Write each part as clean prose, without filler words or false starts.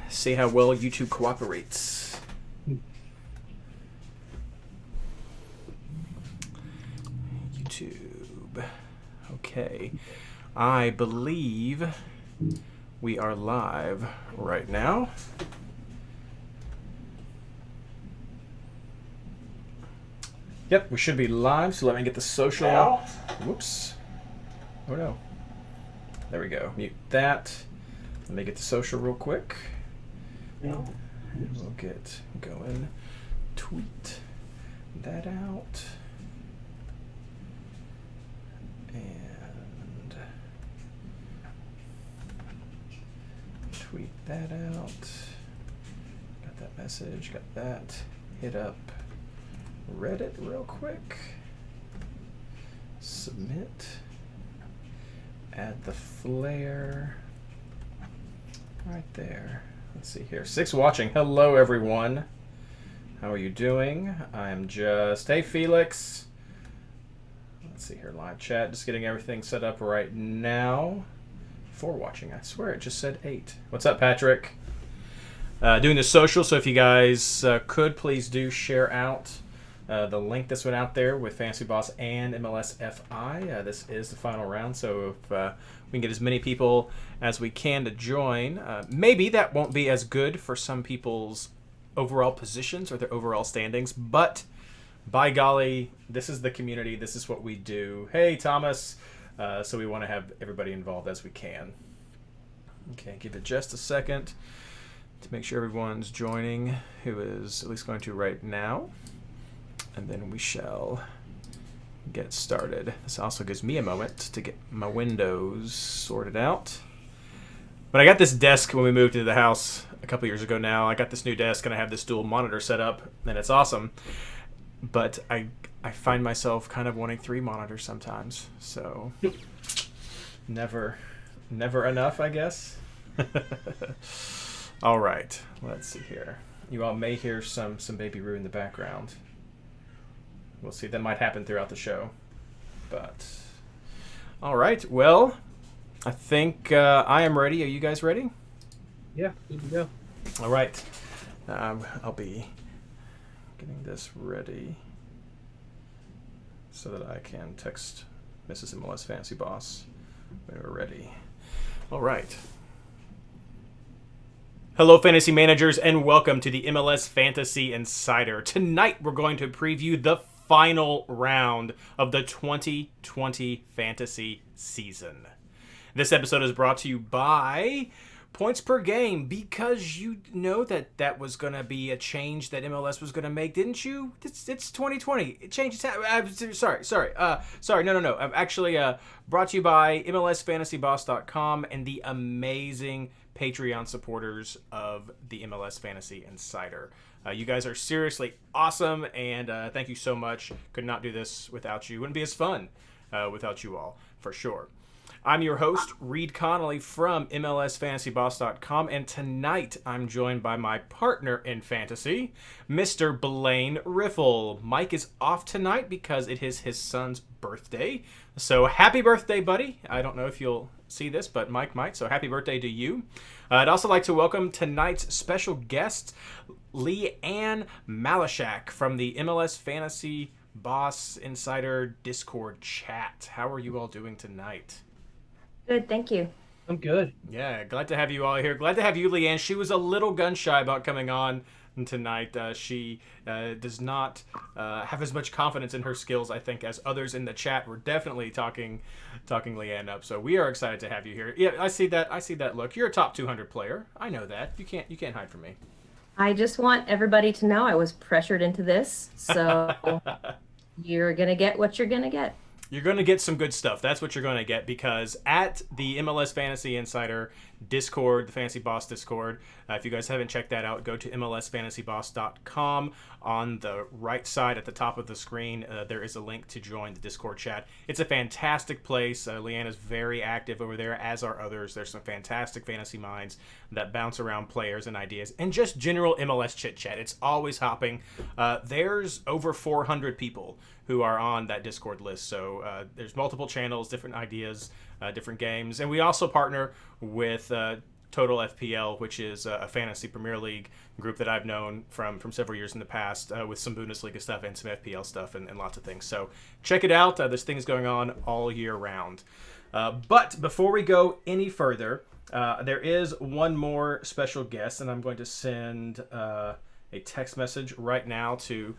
See how well YouTube cooperates. YouTube. Okay. I believe we are live right now. Yep, we should be live, so let me get the social. Now? Whoops. Oh no. There we go. Mute that. Let me get the social real quick. No. And we'll get going. Tweet that out. And tweet that out. Got that message, got that. Hit up Reddit real quick. Submit. Add the flare. Right there. Let's see here. 6 watching. Hello, everyone. How are you doing? I'm just... Hey, Felix. Let's see here. Live chat. Just getting everything set up right now. 4 watching. I swear it just said 8. What's up, Patrick? Doing the social, so if you guys could, please do share out the link that's went out there with Fantasy Boss and MLSFI. This is the final round, so if we can get as many people as we can to join, maybe that won't be as good for some people's overall positions or their overall standings, but by golly, this is the community. This is what we do. Hey, Thomas. So we want to have everybody involved as we can. Okay, give it just a second to make sure everyone's joining who is at least going to right now. And then we shall get started. This also gives me a moment to get my windows sorted out. But I got this desk when we moved into the house a couple years ago now. I got this new desk and I have this dual monitor set up, and it's awesome. But I find myself kind of wanting 3 monitors sometimes. So never enough, I guess. All right, let's see here. You all may hear some Baby Roo in the background. We'll see. That might happen throughout the show. But, all right. Well, I think I am ready. Are you guys ready? Yeah, good to go. All right. I'll be getting this ready so that I can text Mrs. MLS Fantasy Boss when we're ready. All right. Hello, fantasy managers, and welcome to the MLS Fantasy Insider. Tonight, we're going to preview the final round of the 2020 fantasy season. This episode is brought to you by Points Per Game, because you know that was going to be a change that MLS was going to make, didn't you? It's 2020. It changed. Sorry. No. I'm actually brought to you by MLSFantasyBoss.com and the amazing Patreon supporters of the MLS Fantasy Insider. You guys are seriously awesome, and thank you so much. Could not do this without you. Wouldn't be as fun without you all, for sure. I'm your host, Reed Connolly from MLSFantasyBoss.com, and tonight I'm joined by my partner in fantasy, Mr. Blaine Riffle. Mike is off tonight because it is his son's birthday, so happy birthday, buddy. I don't know if you'll see this, but Mike might, so happy birthday to you. I'd also like to welcome tonight's special guest, Leanne Malashak from the MLS Fantasy Boss Insider Discord chat. How are you all doing tonight? Good, thank you. I'm good. Yeah, glad to have you all here. Glad to have you, Leanne. She was a little gun-shy about coming on tonight. She does not have as much confidence in her skills, I think, as others in the chat. We're definitely talking Leanne up. So we are excited to have you here. Yeah, I see that look. You're a top 200 player. I know that. You can't hide from me. I just want everybody to know I was pressured into this, so you're going to get what you're going to get. You're going to get some good stuff. That's what you're going to get, because at the MLS Fantasy Insider Discord, the Fantasy Boss Discord, if you guys haven't checked that out, go to MLSFantasyBoss.com. On the right side at the top of the screen, there is a link to join the Discord chat. It's a fantastic place. Leanne is very active over there, as are others. There's some fantastic fantasy minds that bounce around players and ideas, and just general MLS chit-chat. It's always hopping. There's over 400 people who are on that Discord list. So there's multiple channels, different ideas, different games. And we also partner with Total FPL, which is a fantasy Premier League group that I've known from several years in the past, with some Bundesliga stuff and some FPL stuff and lots of things. So check it out. There's things going on all year round. But before we go any further, there is one more special guest, and I'm going to send a text message right now to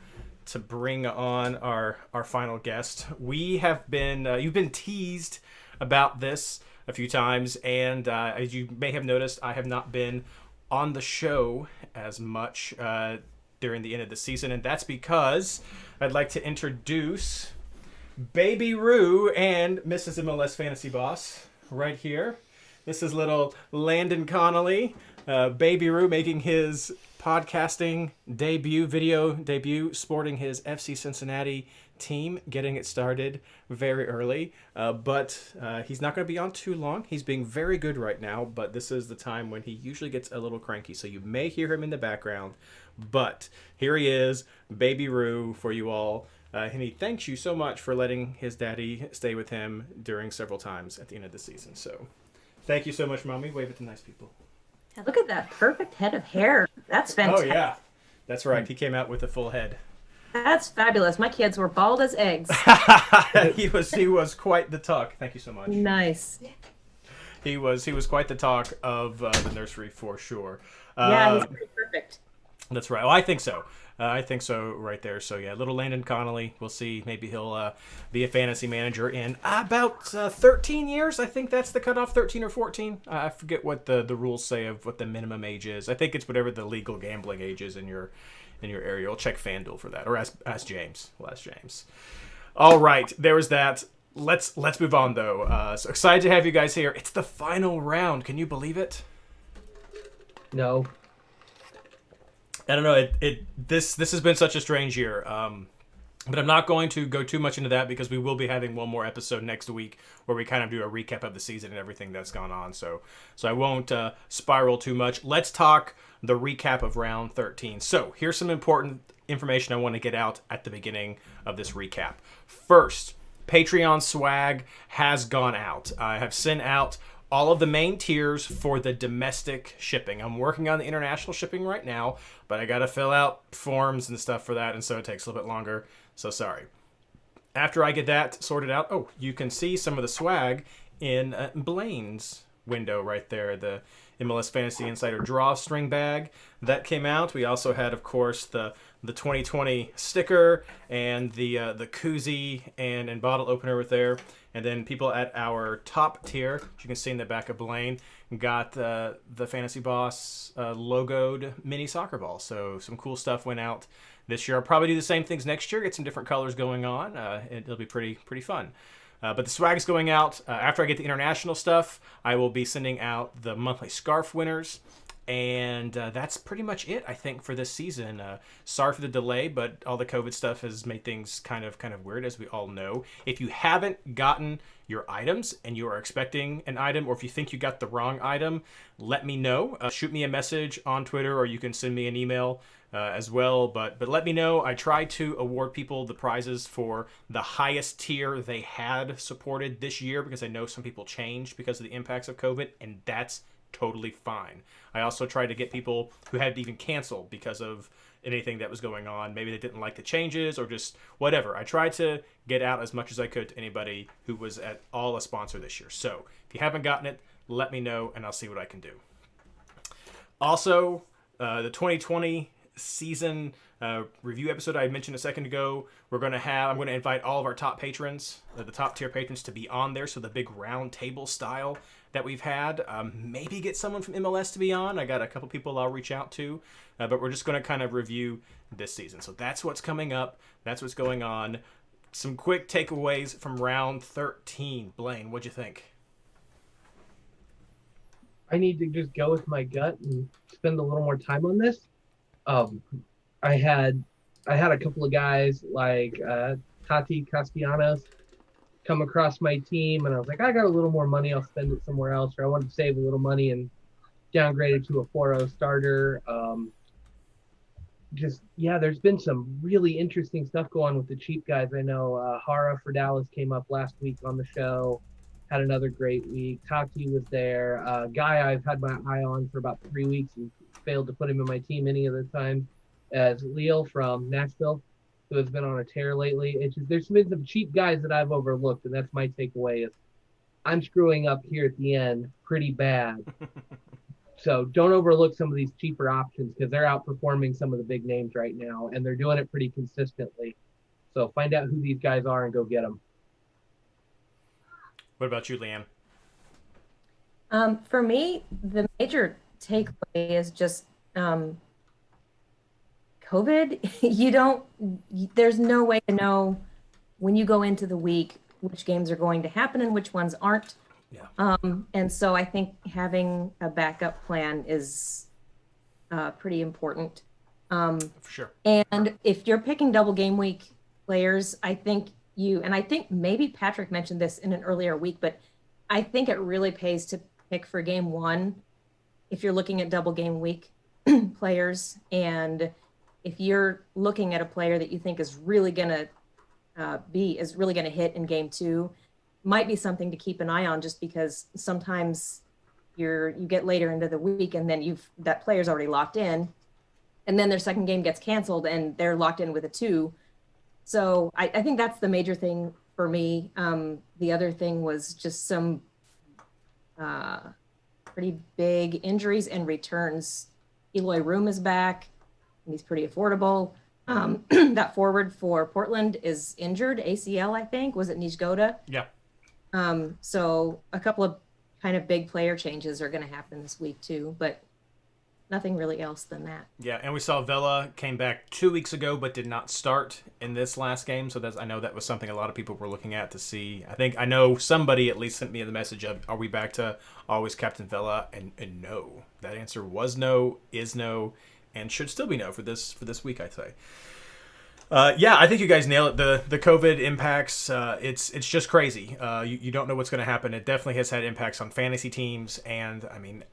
bring on our final guest. We have been you've been teased about this a few times, and as you may have noticed, I have not been on the show as much during the end of the season, and that's because I'd like to introduce Baby Roo and Mrs. MLS Fantasy Boss right here. This is little Landon Connolly, Baby Roo making his podcasting video debut, sporting his FC Cincinnati team, getting it started very early. But he's not going to be on too long. He's being very good right now, but this is the time when he usually gets a little cranky. So you may hear him in the background, but here he is, Baby Roo, for you all. And he thanks you so much for letting his daddy stay with him during several times at the end of the season. So thank you so much, Mommy. Wave at the nice people. Look at that perfect head of hair. That's fantastic. Oh, yeah. That's right. He came out with a full head. That's fabulous. My kids were bald as eggs. He was quite the talk. Thank you so much. Nice. He was quite the talk of the nursery for sure. Yeah, he's pretty perfect. That's right. Oh, I think so. I think so right there. So, yeah, little Landon Connolly. We'll see. Maybe he'll be a fantasy manager in about 13 years. I think that's the cutoff, 13 or 14. I forget what the rules say of what the minimum age is. I think it's whatever the legal gambling age is in your area. We'll check FanDuel for that. Or ask James. We'll ask James. All right. There was that. Let's move on, though. So excited to have you guys here. It's the final round. Can you believe it? No. I don't know. This has been such a strange year. But I'm not going to go too much into that because we will be having one more episode next week where we kind of do a recap of the season and everything that's gone on. So I won't spiral too much. Let's talk the recap of round 13. So here's some important information I want to get out at the beginning of this recap. First, Patreon swag has gone out. I have sent out all of the main tiers for the domestic shipping. I'm working on the international shipping right now, but I got to fill out forms and stuff for that, and so it takes a little bit longer. So sorry. After I get that sorted out, you can see some of the swag in Blaine's window right there, the MLS Fantasy Insider drawstring bag that came out. We also had, of course, the 2020 sticker and the koozie and bottle opener with there. And then people at our top tier, as you can see in the back of Blaine, got the Fantasy Boss logoed mini soccer ball. So some cool stuff went out this year. I'll probably do the same things next year, get some different colors going on. It'll be pretty fun. But the swag is going out. After I get the international stuff, I will be sending out the monthly scarf winners. And that's pretty much it, I think, for this season. Sorry for the delay, but all the COVID stuff has made things kind of weird, as we all know. If you haven't gotten your items and you are expecting an item, or if you think you got the wrong item, let me know. Shoot me a message on Twitter, or you can send me an email as well. But let me know. I try to award people the prizes for the highest tier they had supported this year, because I know some people changed because of the impacts of COVID, and that's totally fine. I also tried to get people who had to even cancel because of anything that was going on. Maybe they didn't like the changes or just whatever. I tried to get out as much as I could to anybody who was at all a sponsor this year. So if you haven't gotten it, let me know and I'll see what I can do. Also, the 2020 season review episode I mentioned a second ago, I'm going to invite all of our top patrons, the top tier patrons, to be on there. So the big round table style that we've had, maybe get someone from MLS to be on. I got a couple people I'll reach out to, but we're just going to kind of review this season. So that's what's coming up. That's what's going on. Some quick takeaways from round 13. Blaine, what'd you think? I need to just go with my gut and spend a little more time on this. I had a couple of guys like Tati Castellanos come across my team, and I was like, I got a little more money, I'll spend it somewhere else, or I wanted to save a little money and downgraded to a 4-0 starter. There's been some really interesting stuff going on with the cheap guys. I know Hara for Dallas came up last week on the show. had another great week. Tati was there. Guy I've had my eye on for about 3 weeks and failed to put him in my team any of the time. As Leo from Nashville, who has been on a tear lately. It's just there's been some cheap guys that I've overlooked, and that's my takeaway is I'm screwing up here at the end pretty bad. So don't overlook some of these cheaper options because they're outperforming some of the big names right now, and they're doing it pretty consistently. So find out who these guys are and go get them. What about you, Leanne? For me, the major takeaway is just COVID. There's no way to know when you go into the week which games are going to happen and which ones aren't. Yeah. And so I think having a backup plan is pretty important. For sure. And if you're picking double game week players, I think maybe Patrick mentioned this in an earlier week, but I think it really pays to pick for game one if you're looking at double game week players. And if you're looking at a player that you think is really going to hit in game two, might be something to keep an eye on, just because sometimes you get later into the week and then that player's already locked in, and then their second game gets canceled and they're locked in with a 2. So I think that's the major thing for me. The other thing was just some pretty big injuries and returns. Eloy Room is back, and he's pretty affordable. That forward for Portland is injured, ACL, I think. Was it Nijgoda? Yeah. So a couple of kind of big player changes are going to happen this week too, but nothing really else than that. Yeah, and we saw Vela came back 2 weeks ago but did not start in this last game, so I know that was something a lot of people were looking at to see. I know somebody at least sent me the message of, are we back to always Captain Vela? And no. That answer was no, is no, and should still be no for this week, I'd say. Yeah, I think you guys nail it. The COVID impacts, it's just crazy. You don't know what's going to happen. It definitely has had impacts on fantasy teams, and I mean,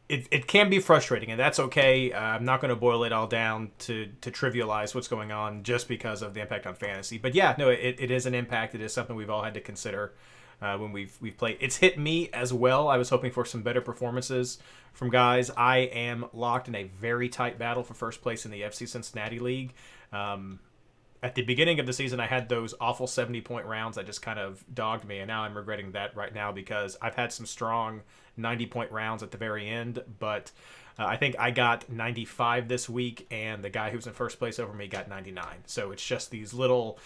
it can be frustrating, and that's okay. I'm not going to boil it all down to trivialize what's going on just because of the impact on fantasy. But yeah, no, it is an impact. It is something we've all had to consider when we've played. It's hit me as well. I was hoping for some better performances from guys. I am locked in a very tight battle for first place in the FC Cincinnati League. At the beginning of the season, I had those awful 70-point rounds that just kind of dogged me, and now I'm regretting that right now because I've had some strong 90-point rounds at the very end, but I think I got 95 this week, and the guy who's in first place over me got 99. So it's just these little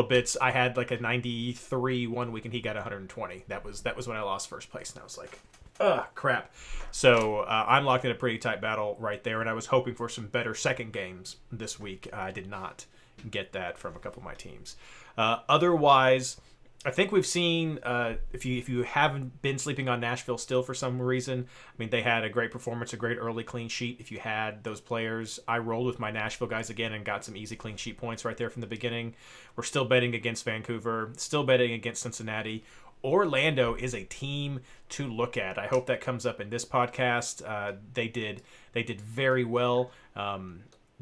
bits. I had like a 93 one week, and he got 120. That was when I lost first place, and I was like, ugh, crap. So I'm locked in a pretty tight battle right there, and I was hoping for some better second games this week. I did not get that from a couple of my teams. Otherwise, I think we've seen, if you haven't been sleeping on Nashville still for some reason, I mean, they had a great performance, a great early clean sheet. If you had those players, I rolled with my Nashville guys again and got some easy clean sheet points right there from the beginning. We're still betting against Vancouver, still betting against Cincinnati. Orlando is a team to look at. I hope that comes up in this podcast. They did very well.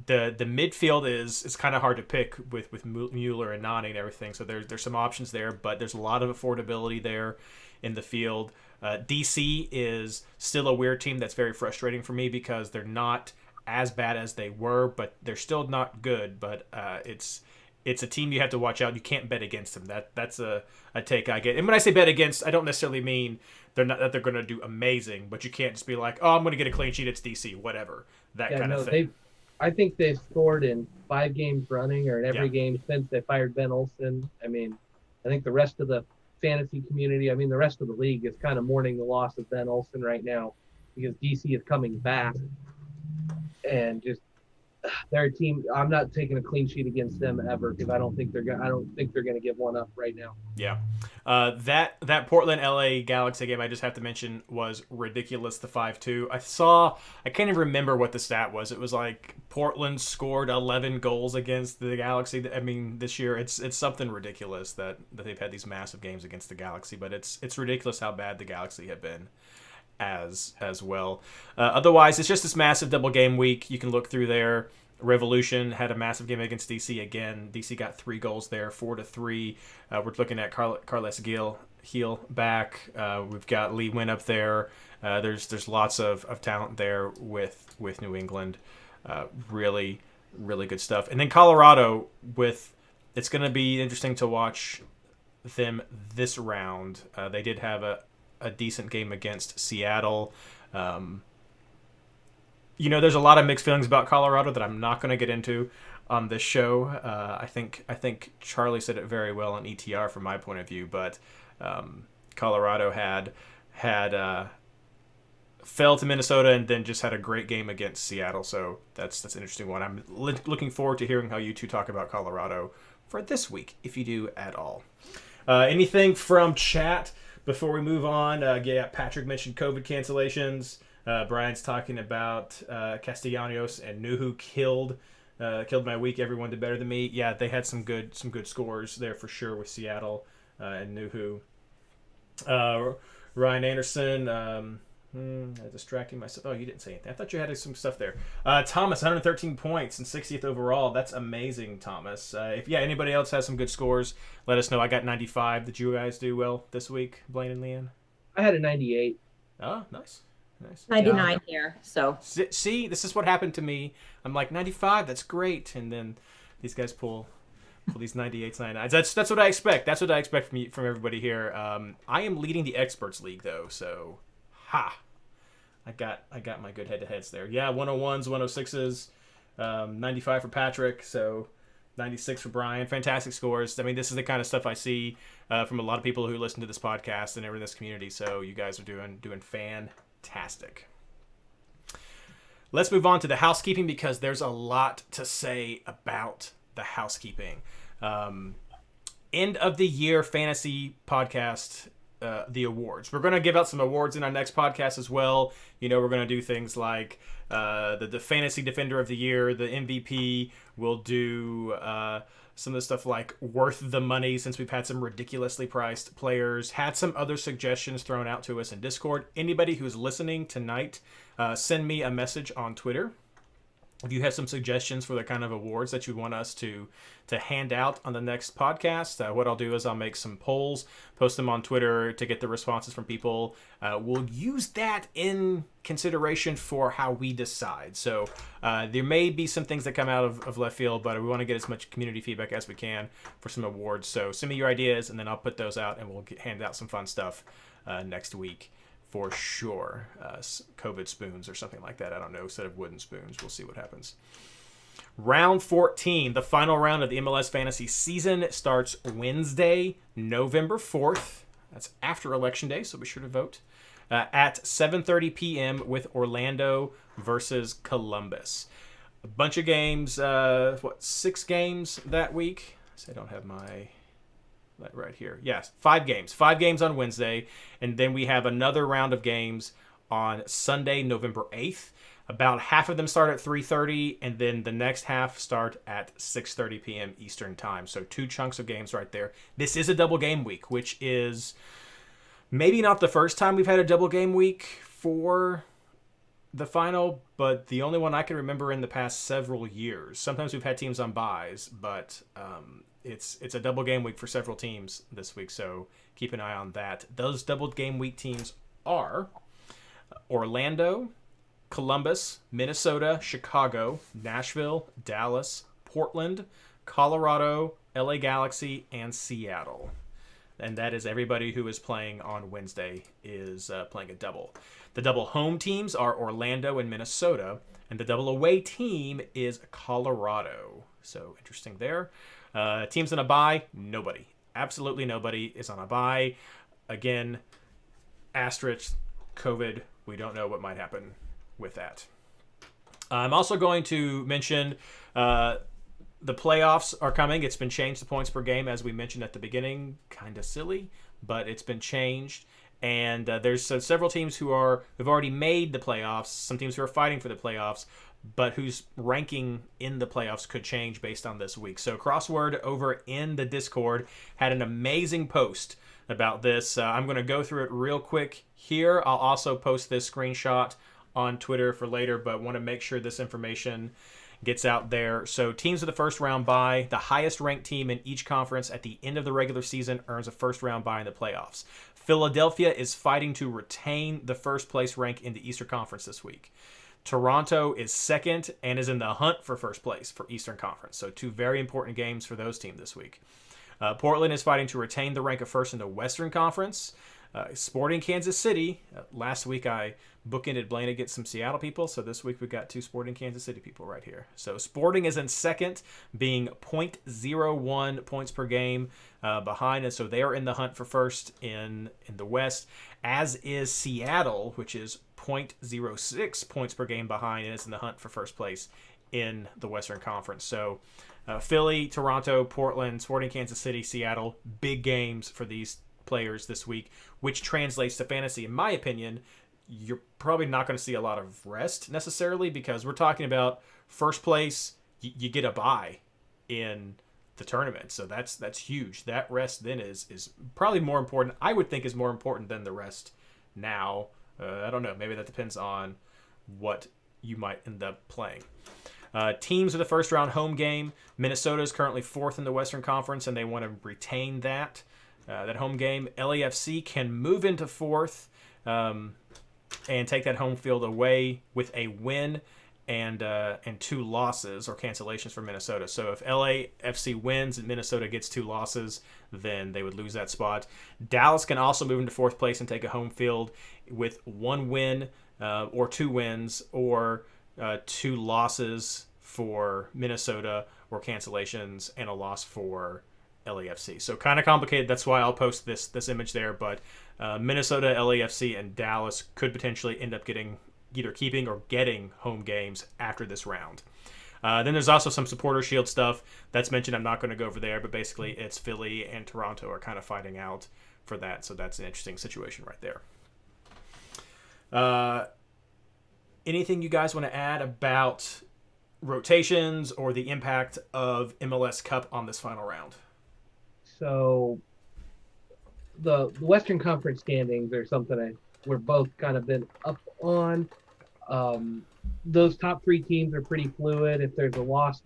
The midfield is kind of hard to pick with Mueller and Nani and everything. So there's some options there, but there's a lot of affordability there in the field. DC is still a weird team that's very frustrating for me because they're not as bad as they were, but they're still not good. But it's a team you have to watch out. You can't bet against them. That's a take I get. And when I say bet against, I don't necessarily mean they're going to do amazing, but you can't just be like, oh, I'm going to get a clean sheet. It's DC, whatever. That kind of thing. I think they've scored in 5 games running or in every game since they fired Ben Olsen. I mean, I think the rest of the fantasy community, the rest of the league is kind of mourning the loss of Ben Olsen right now because DC is coming back and just their team. I'm not taking a clean sheet against them ever because I don't think they're going to give one up right now. Yeah. That Portland LA Galaxy game I just have to mention was ridiculous. The 5-2. I can't even remember what the stat was. It was like Portland scored 11 goals against the Galaxy. I mean, this year it's something ridiculous that they've had these massive games against the Galaxy, but it's ridiculous how bad the Galaxy have been as well. Otherwise, it's just this massive double game week. You can look through there. Revolution had a massive game against DC again. DC got 3 goals there, 4-3. We're looking at Carles Gil Heel back. We've got Lee Wynn up there. There's lots of talent there with New England. Really, really good stuff. And then Colorado it's going to be interesting to watch them this round. They did have a decent game against Seattle. There's a lot of mixed feelings about Colorado that I'm not going to get into on this show. I think Charlie said it very well on ETR from my point of view, but Colorado had fell to Minnesota and then just had a great game against Seattle. So that's an interesting one. I'm looking forward to hearing how you two talk about Colorado for this week, if you do at all. Anything from chat before we move on? Patrick mentioned COVID cancellations. Brian's talking about Castellanos and Nuhu killed my week. Everyone did better than me. Yeah, they had some good scores there for sure with Seattle and Nuhu. Ryan Anderson. Distracting myself. Oh, you didn't say anything. I thought you had some stuff there. Thomas, 113 points and 60th overall. That's amazing, Thomas. If anybody else has some good scores, let us know. I got 95. Did you guys do well this week, Blaine and Leanne? I had a 98. Oh, nice. 99 here. So see, this is what happened to me. I'm like 95. That's great, and then these guys pull these 98s, 99s. That's what I expect. That's what I expect from everybody here. I am leading the experts league though, so I got my good head-to-heads there. Yeah, 101s, 106s, 95 for Patrick, so 96 for Brian. Fantastic scores. I mean, this is the kind of stuff I see from a lot of people who listen to this podcast and are in this community. So you guys are doing fantastic. Let's move on to the housekeeping because there's a lot to say about the housekeeping. End of the year fantasy podcast. The awards. We're going to give out some awards in our next podcast as well. We're going to do things like the Fantasy Defender of the Year, the MVP. We'll do some of the stuff like worth the money since we've had some ridiculously priced players. Had some other suggestions thrown out to us in Discord. Anybody who's listening tonight, send me a message on Twitter. If you have some suggestions for the kind of awards that you want us to hand out on the next podcast, what I'll do is I'll make some polls, post them on Twitter to get the responses from people. We'll use that in consideration for how we decide. So there may be some things that come out of left field, but we want to get as much community feedback as we can for some awards. So send me your ideas, and then I'll put those out, and we'll hand out some fun stuff next week. For sure. COVID spoons or something like that. I don't know. Instead of wooden spoons. We'll see what happens. Round 14. The final round of the MLS Fantasy season starts Wednesday, November 4th. That's after Election Day, so be sure to vote. At 7:30 p.m. with Orlando versus Columbus. A bunch of games. 6 games that week? So I don't have my... right here. Yes, 5 games. 5 games on Wednesday, and then we have another round of games on Sunday, November 8th. About half of them start at 3:30, and then the next half start at 6:30 p.m. Eastern Time. So 2 chunks of games right there. This is a double game week, which is maybe not the first time we've had a double game week for the final, but the only one I can remember in the past several years. Sometimes we've had teams on buys, but it's a double game week for several teams this week, so keep an eye on that. Those double game week teams are Orlando, Columbus, Minnesota, Chicago, Nashville, Dallas, Portland, Colorado, LA Galaxy, and Seattle. And that is everybody who is playing on Wednesday is playing a double. The double home teams are Orlando and Minnesota, and the double away team is Colorado. So interesting there. Teams on a bye, nobody. Absolutely nobody is on a bye. Again, asterisk, COVID, we don't know what might happen with that. I'm also going to mention the playoffs are coming. It's been changed to points per game, as we mentioned at the beginning. Kind of silly, but it's been changed. And there's several teams who've already made the playoffs, some teams who are fighting for the playoffs, but whose ranking in the playoffs could change based on this week. So Crossword over in the Discord had an amazing post about this. I'm going to go through it real quick here. I'll also post this screenshot on Twitter for later, but want to make sure this information gets out there. So teams with the first round bye, the highest ranked team in each conference at the end of the regular season earns a first round bye in the playoffs. Philadelphia is fighting to retain the first place rank in the Eastern Conference this week. Toronto is second and is in the hunt for first place for Eastern Conference. So two very important games for those teams this week. Portland is fighting to retain the rank of first in the Western Conference. Sporting Kansas City. Last week I bookended Blaine against some Seattle people, so this week we've got two Sporting Kansas City people right here. So Sporting is in second, being .01 points per game behind, and so they are in the hunt for first in the West, as is Seattle, which is .06 points per game behind, and is in the hunt for first place in the Western Conference. So Philly, Toronto, Portland, Sporting Kansas City, Seattle, big games for these players this week, which translates to fantasy. In my opinion, you're probably not going to see a lot of rest necessarily, because we're talking about first place, you get a bye in the tournament. So that's huge. That rest then is probably more important. I would think is more important than the rest now. I don't know. Maybe that depends on what you might end up playing. Teams with the first round home game. Minnesota is currently fourth in the Western Conference, and they want to retain that home game. LAFC can move into fourth and take that home field away with a win and two losses or cancellations for Minnesota. So if LAFC wins and Minnesota gets two losses, then they would lose that spot. Dallas can also move into fourth place and take a home field with one win or two wins or two losses for Minnesota or cancellations and a loss for LAFC. So kind of complicated. That's why I'll post this image there. But Minnesota, LAFC, and Dallas could potentially end up getting either keeping or getting home games after this round. Then there's also some supporter shield stuff that's mentioned. I'm not going to go over there, but basically it's Philly and Toronto are kind of fighting out for that. So that's an interesting situation right there. Anything you guys want to add about rotations or the impact of MLS Cup on this final round? So the Western Conference standings are something we're both kind of been up on. Those top three teams are pretty fluid. If there's a loss,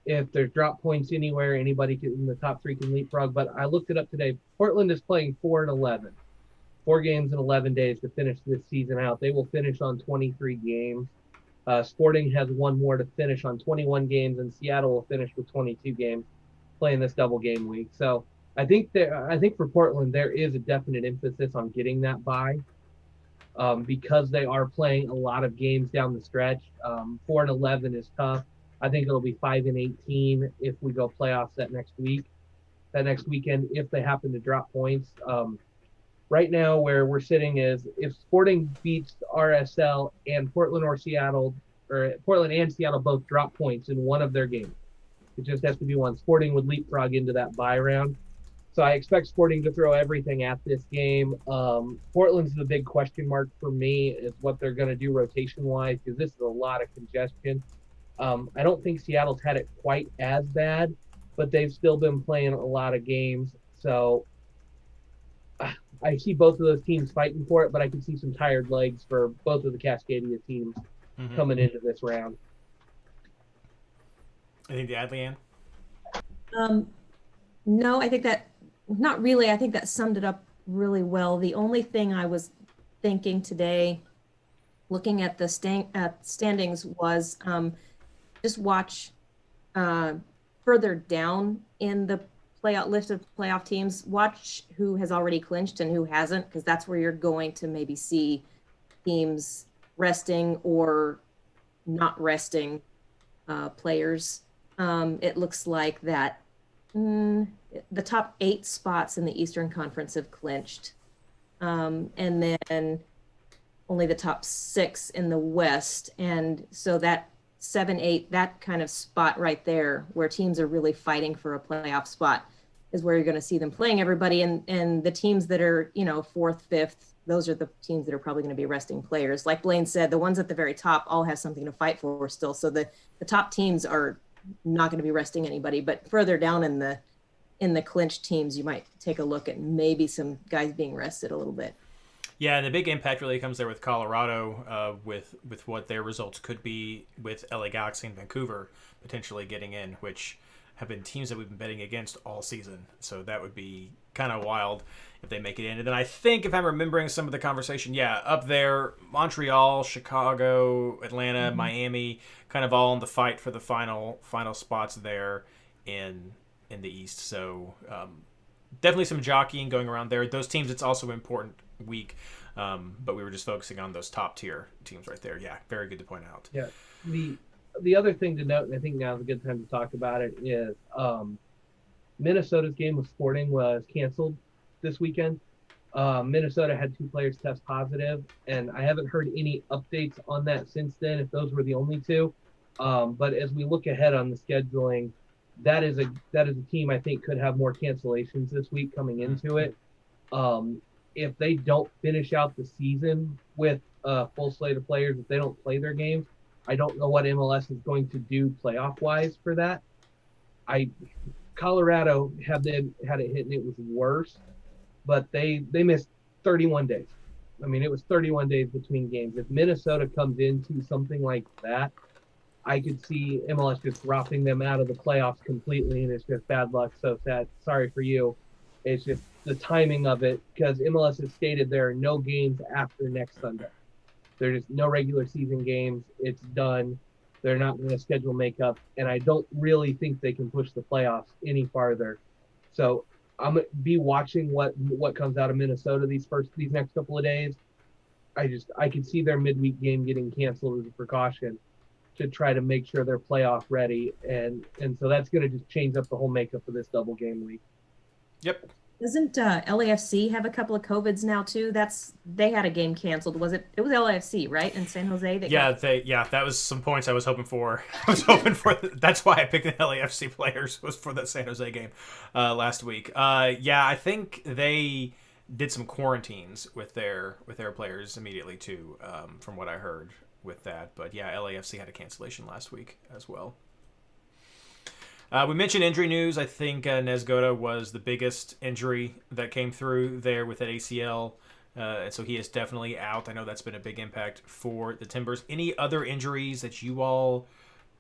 if there's drop points anywhere, anybody in the top three can leapfrog. But I looked it up today. Portland is playing 4-11. 4 games in 11 days to finish this season out. They will finish on 23 games. Sporting has one more to finish on 21 games, and Seattle will finish with 22 games playing this double game week. So I think for Portland, there is a definite emphasis on getting that bye because they are playing a lot of games down the stretch. 4-11 is tough. I think it'll be 5-18 if we go playoffs that next weekend, if they happen to drop points. Right now, where we're sitting is if Sporting beats RSL and Portland and Seattle both drop points in one of their games. It just has to be one. Sporting would leapfrog into that bye round. So I expect Sporting to throw everything at this game. Portland's the big question mark for me is what they're going to do rotation-wise, because this is a lot of congestion. I don't think Seattle's had it quite as bad, but they've still been playing a lot of games. So I see both of those teams fighting for it, but I can see some tired legs for both of the Cascadia teams coming into this round. Anything to add, Leanne? No, I think that not really. I think that summed it up really well. The only thing I was thinking today, looking at the standings, was just watch further down in the list of playoff teams. Watch who has already clinched and who hasn't, because that's where you're going to maybe see teams resting or not resting players. It looks like that the top 8 spots in the Eastern Conference have clinched, and then only the top 6 in the West. And so that 7-8, that kind of spot right there where teams are really fighting for a playoff spot is where you're going to see them playing everybody. And the teams that are, 4th, 5th, those are the teams that are probably going to be resting players. Like Blaine said, the ones at the very top all have something to fight for still. So the top teams are not going to be resting anybody, but further down in the clinched teams, you might take a look at maybe some guys being rested a little bit. Yeah, and the big impact really comes there with Colorado, with what their results could be with LA Galaxy and Vancouver potentially getting in, which have been teams that we've been betting against all season. So that would be kind of wild if they make it in. And then I think, if I'm remembering some of the conversation, yeah, up there, Montreal, Chicago, Atlanta, Miami, kind of all in the fight for the final spots there in the East. So definitely some jockeying going around there. Those teams, it's also an important week, but we were just focusing on those top tier teams right there. Yeah, very good to point out. Yeah. The other thing to note, and I think now is a good time to talk about it, is Minnesota's game with Sporting was canceled this weekend. Minnesota had 2 players test positive, and I haven't heard any updates on that since then, if those were the only 2. But as we look ahead on the scheduling, that is a team I think could have more cancellations this week coming into it. If they don't finish out the season with a full slate of players, if they don't play their games, I don't know what MLS is going to do playoff-wise for that. Colorado had it hit and it was worse, but they missed 31 days. I mean, it was 31 days between games. If Minnesota comes into something like that, I could see MLS just dropping them out of the playoffs completely, and it's just bad luck. So sad. Sorry for you. It's just the timing of it, because MLS has stated there are no games after next Sunday. There's just no regular season games. It's done. They're not going to schedule makeup, and I don't really think they can push the playoffs any farther. So I'm going to be watching what comes out of Minnesota these next couple of days. I could see their midweek game getting canceled as a precaution to try to make sure they're playoff ready, and so that's going to just change up the whole makeup of this double game week. Yep. Doesn't LAFC have a couple of COVIDs now too? They had a game canceled. It was LAFC, right, in San Jose? That was some points I was hoping for. That's why I picked the LAFC players, was for the San Jose game last week. I think they did some quarantines with their players immediately too, from what I heard with that. But yeah, LAFC had a cancellation last week as well. We mentioned injury news. I think Nezgoda was the biggest injury that came through there with that ACL. And so he is definitely out. I know that's been a big impact for the Timbers. Any other injuries that you all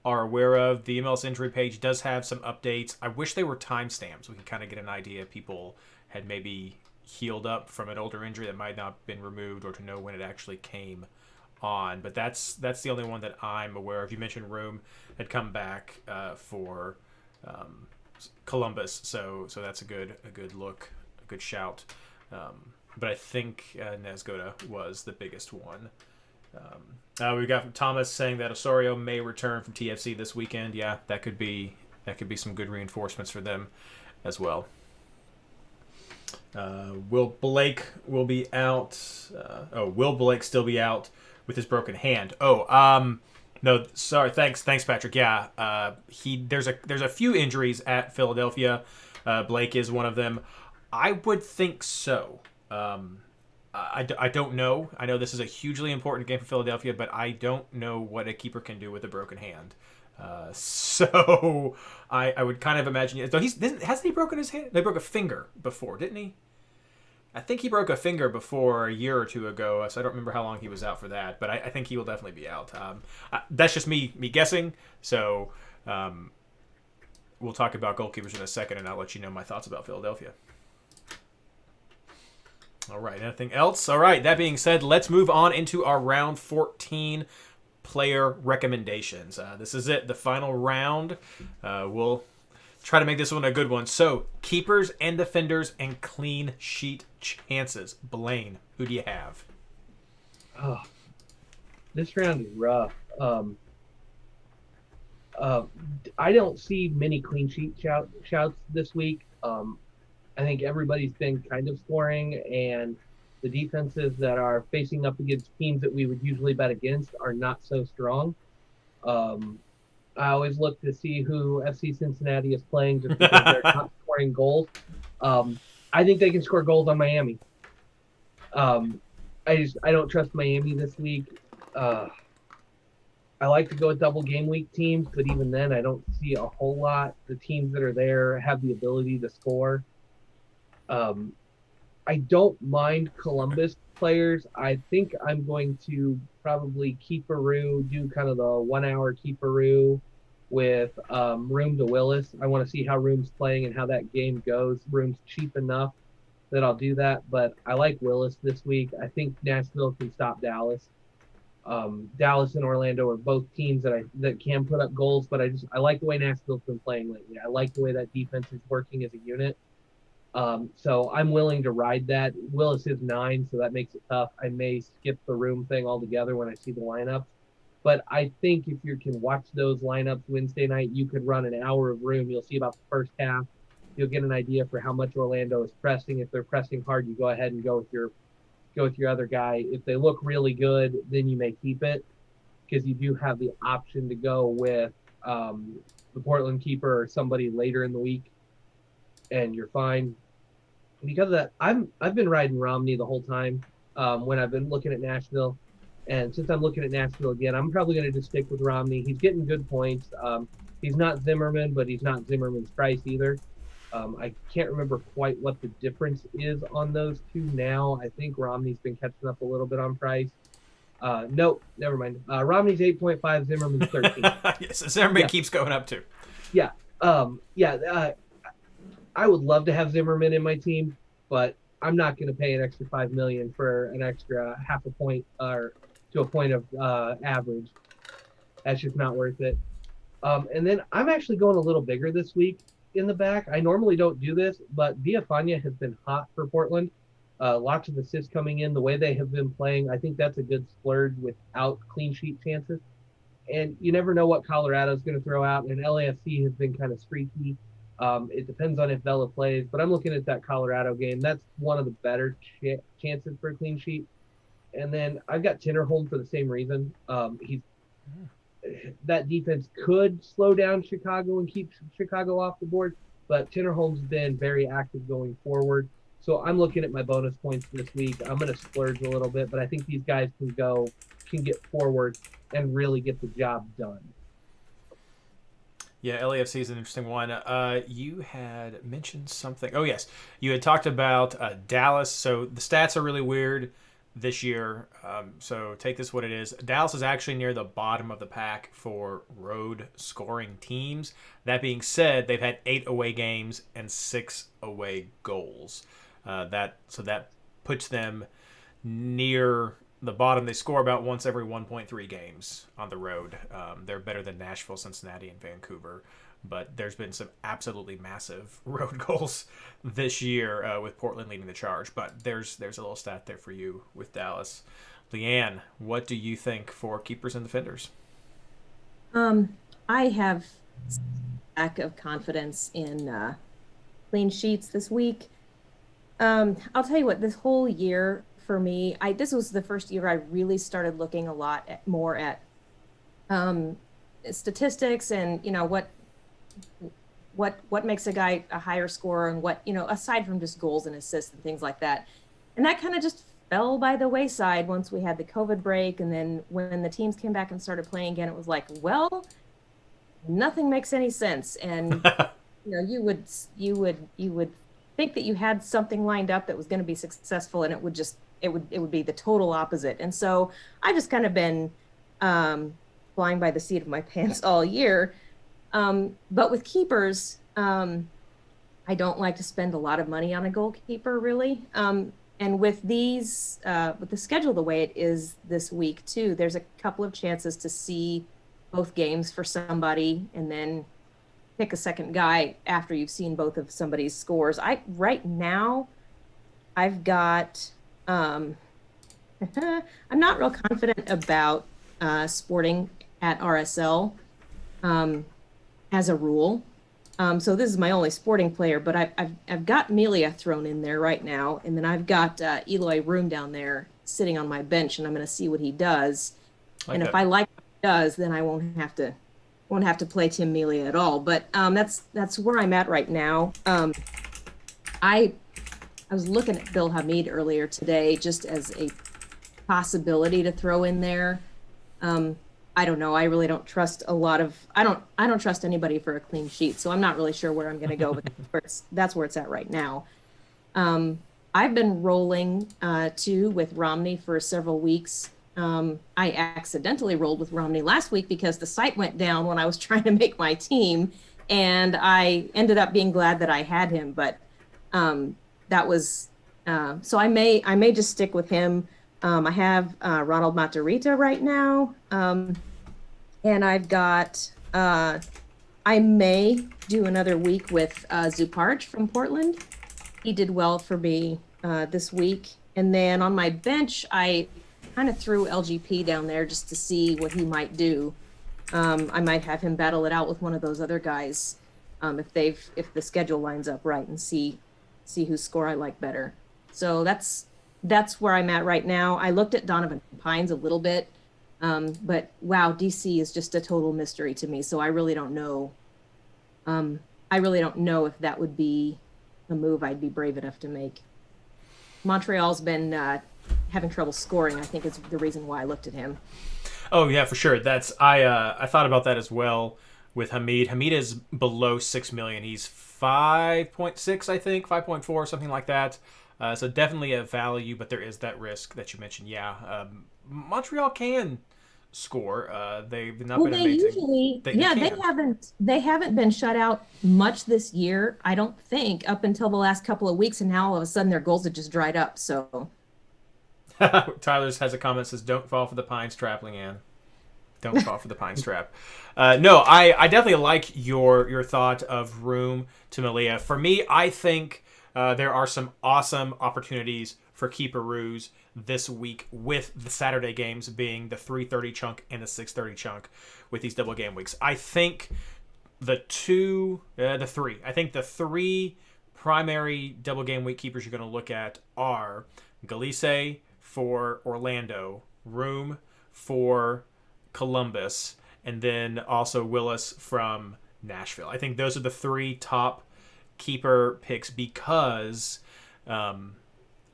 are aware of? The MLS injury page does have some updates. I wish they were timestamps. We could kind of get an idea if people had maybe healed up from an older injury that might not have been removed, or to know when it actually came on. But that's the only one that I'm aware of. You mentioned Room had come back for Columbus, so that's a good look, a good shout. But I think Nezgoda was the biggest one. We got Thomas saying that Osorio may return from TFC this weekend. Yeah, that could be some good reinforcements for them as well. Will Blake will be out. Will Blake still be out with his broken hand? No, sorry. Thanks, Patrick. Yeah, there's a few injuries at Philadelphia. Blake is one of them. I would think so. I don't know. I know this is a hugely important game for Philadelphia, but I don't know what a keeper can do with a broken hand. So I would kind of imagine. Though hasn't he broken his hand? They broke a finger before, didn't he? I think he broke a finger before a year or two ago, so I don't remember how long he was out for that. But I think he will definitely be out. That's just me guessing. So we'll talk about goalkeepers in a second, and I'll let you know my thoughts about Philadelphia. All right, anything else? All right, that being said, let's move on into our round 14 player recommendations. This is it, the final round. We'll try to make this one a good one. So, keepers and defenders and clean sheet chances. Blaine, who do you have? Oh, this round is rough. I don't see many clean sheet shouts this week. I think everybody's been kind of scoring, and the defenses that are facing up against teams that we would usually bet against are not so strong. I always look to see who FC Cincinnati is playing, just because they're not scoring goals. I think they can score goals on Miami. I don't trust Miami this week. I like to go with double game week teams, but even then I don't see a whole lot. The teams that are there have the ability to score. I don't mind Columbus players, I think I'm going to probably keeperoo, do kind of the 1 hour keeperoo with Room to Willis. I want to see how Room's playing and how that game goes. Room's cheap enough that I'll do that, but I like Willis this week. I think Nashville can stop Dallas. Dallas and Orlando are both teams that can put up goals, but I like the way Nashville's been playing lately. I like the way that defense is working as a unit. So I'm willing to ride that. Willis is 9, so that makes it tough. I may skip the Room thing altogether when I see the lineups. But I think if you can watch those lineups Wednesday night, you could run an hour of Room. You'll see about the first half. You'll get an idea for how much Orlando is pressing. If they're pressing hard, you go ahead and go with your other guy. If they look really good, then you may keep it, because you do have the option to go with the Portland keeper or somebody later in the week, and you're fine. Because of that, I've been riding Romney the whole time when I've been looking at Nashville. And since I'm looking at Nashville again, I'm probably going to just stick with Romney. He's getting good points. He's not Zimmerman, but he's not Zimmerman's price either. I can't remember quite what the difference is on those two now. I think Romney's been catching up a little bit on price. Nope, never mind. Romney's 8.5, Zimmerman's 13. Yes, Zimmerman keeps going up too. Yeah. I would love to have Zimmerman in my team, but I'm not going to pay an extra $5 million for an extra half a point or to a point of average. That's just not worth it. And then I'm actually going a little bigger this week in the back. I normally don't do this, but Villafaña has been hot for Portland. Lots of assists coming in. The way they have been playing, I think that's a good splurge without clean sheet chances. And you never know what Colorado's going to throw out, and LAFC has been kind of streaky. It depends on if Vela plays, but I'm looking at that Colorado game. That's one of the better chances for a clean sheet. And then I've got Tinnerholm for the same reason. That defense could slow down Chicago and keep Chicago off the board, but Tinnerholm's been very active going forward. So I'm looking at my bonus points this week. I'm going to splurge a little bit, but I think these guys can get forward and really get the job done. Yeah, LAFC is an interesting one. You had mentioned something. Oh, yes. You had talked about Dallas. So the stats are really weird this year. So take this what it is. Dallas is actually near the bottom of the pack for road scoring teams. That being said, they've had 8 away games and 6 away goals. That puts them near the bottom. They score about once every 1.3 games on the road. They're better than Nashville, Cincinnati, and Vancouver. But there's been some absolutely massive road goals this year with Portland leading the charge. But there's a little stat there for you with Dallas. Leanne, what do you think for keepers and defenders? I have lack of confidence in clean sheets this week. I'll tell you what, this whole year for me, this was the first year I really started looking a lot more at statistics and what makes a guy a higher scorer and what aside from just goals and assists and things like that. And that kind of just fell by the wayside once we had the COVID break, and then when the teams came back and started playing again, it was like, well, nothing makes any sense. And you would think that you had something lined up that was going to be successful, and it would be the total opposite. And so I've just kind of been flying by the seat of my pants all year. But with keepers, I don't like to spend a lot of money on a goalkeeper, really. And with these, with the schedule the way it is this week too, there's a couple of chances to see both games for somebody, and then pick a second guy after you've seen both of somebody's scores. Right now, I've got. I'm not real confident about Sporting at RSL as a rule. So this is my only Sporting player, but I've got Melia thrown in there right now, and then I've got Eloy Room down there sitting on my bench, and I'm going to see what he does. And if I like what he does, then I won't have to play Tim Melia at all. But that's where I'm at right now. I was looking at Bill Hamid earlier today just as a possibility to throw in there. I don't know. I really don't trust I don't trust anybody for a clean sheet, so I'm not really sure where I'm going to go, but that's where it's at right now. I've been rolling too with Romney for several weeks. I accidentally rolled with Romney last week because the site went down when I was trying to make my team, and I ended up being glad that I had him. But that was so I may just stick with him. I have Ronald Matarrita right now, and I've got. I may do another week with Zuparch from Portland. He did well for me this week. And then on my bench, I kind of threw LGP down there just to see what he might do. I might have him battle it out with one of those other guys if the schedule lines up right, and see whose score I like better. So that's where I'm at right now. I looked at Donovan Pines a little bit, but wow, DC is just a total mystery to me. So I really don't know. I really don't know if that would be a move I'd be brave enough to make. Montreal's been having trouble scoring, I think is the reason why I looked at him. Oh yeah, for sure. I thought about that as well with Hamid. Hamid is below 6 million. He's 5.6, I think, 5.4, something like that. So definitely a value, but there is that risk that you mentioned. Yeah, Montreal can score. They've not been amazing. Usually, they haven't been shut out much this year, I don't think, up until the last couple of weeks, and now all of a sudden their goals have just dried up. So Tyler's has a comment that says, "Don't fall for the Pines trap, Leanne. Don't fall for the Pines trap." No, I definitely like your thought of room to Malia. For me, I think there are some awesome opportunities for keeperoos this week, with the Saturday games being the 3:30 chunk and the 6:30 chunk with these double game weeks. I think the three primary double game week keepers you're going to look at are Galise for Orlando, Room for Columbus, and then also Willis from Nashville. I think those are the three top keeper picks because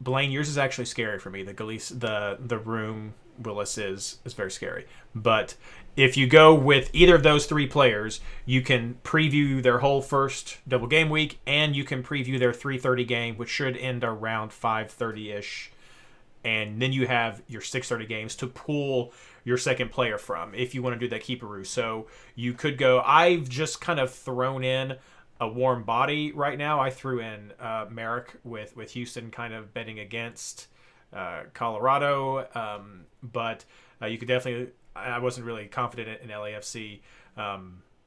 Blaine, yours is actually scary for me. The Room Willis is very scary. But if you go with either of those three players, you can preview their whole first double game week, and you can preview their 3:30 game, which should end around 5:30-ish. And then you have your 6:30 games to pull your second player from if you want to do that keeperoo. So you could go. I've just kind of thrown in a warm body right now. I threw in Merrick with Houston kind of betting against Colorado, but you could definitely. I wasn't really confident in LAFC.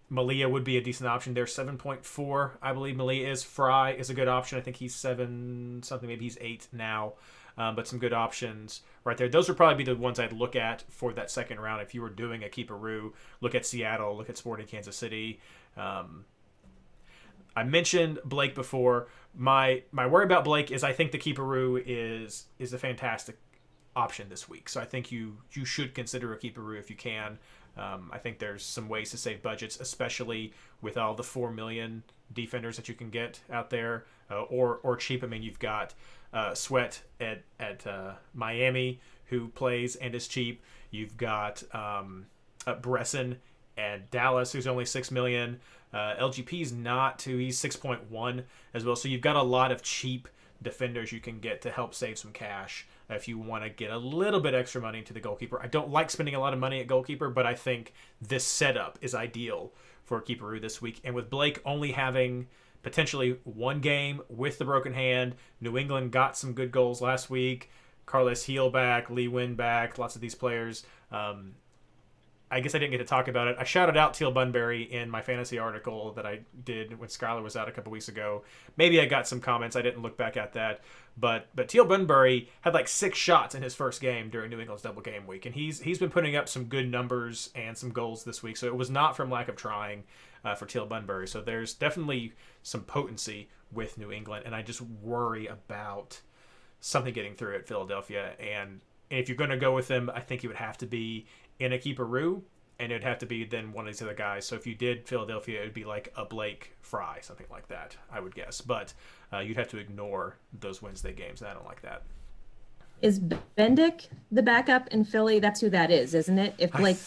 Malia would be a decent option. They're 7.4, I believe. Malia is. Fry is a good option. I think he's 7 something. Maybe he's 8 now. But some good options right there. Those would probably be the ones I'd look at for that second round. If you were doing a keeperoo, look at Seattle, look at Sporting Kansas City. I mentioned Blake before. My worry about Blake is I think the keeperoo is a fantastic option this week. So I think you should consider a keeperoo if you can. I think there's some ways to save budgets, especially with all the 4 million defenders that you can get out there, or cheap. I mean, you've got Sweat at Miami, who plays and is cheap. You've got Bresson at Dallas, who's only 6 million. LGP's not too. He's 6.1 as well. So you've got a lot of cheap defenders you can get to help save some cash if you want to get a little bit extra money into the goalkeeper. I don't like spending a lot of money at goalkeeper, but I think this setup is ideal for keeperoo this week. And with Blake only having potentially one game with the broken hand, New England got some good goals last week. Carles Heel back, Lee Win back, lots of these players. I guess I didn't get to talk about it. I shouted out Teal Bunbury in my fantasy article that I did when Skylar was out a couple weeks ago. Maybe I got some comments. I didn't look back at that. But Teal Bunbury had like 6 shots in his first game during New England's double game week. And he's been putting up some good numbers and some goals this week. So it was not from lack of trying for Teal Bunbury. So there's definitely some potency with New England. And I just worry about something getting through at Philadelphia. And if you're going to go with them, I think it would have to be in a keeperoo, and it'd have to be then one of these other guys. So if you did Philadelphia, it would be like a Blake Fry, something like that, I would guess. But you'd have to ignore those Wednesday games, and I don't like that. Is Bendick the backup in Philly? That's who that is, isn't it? If Blake,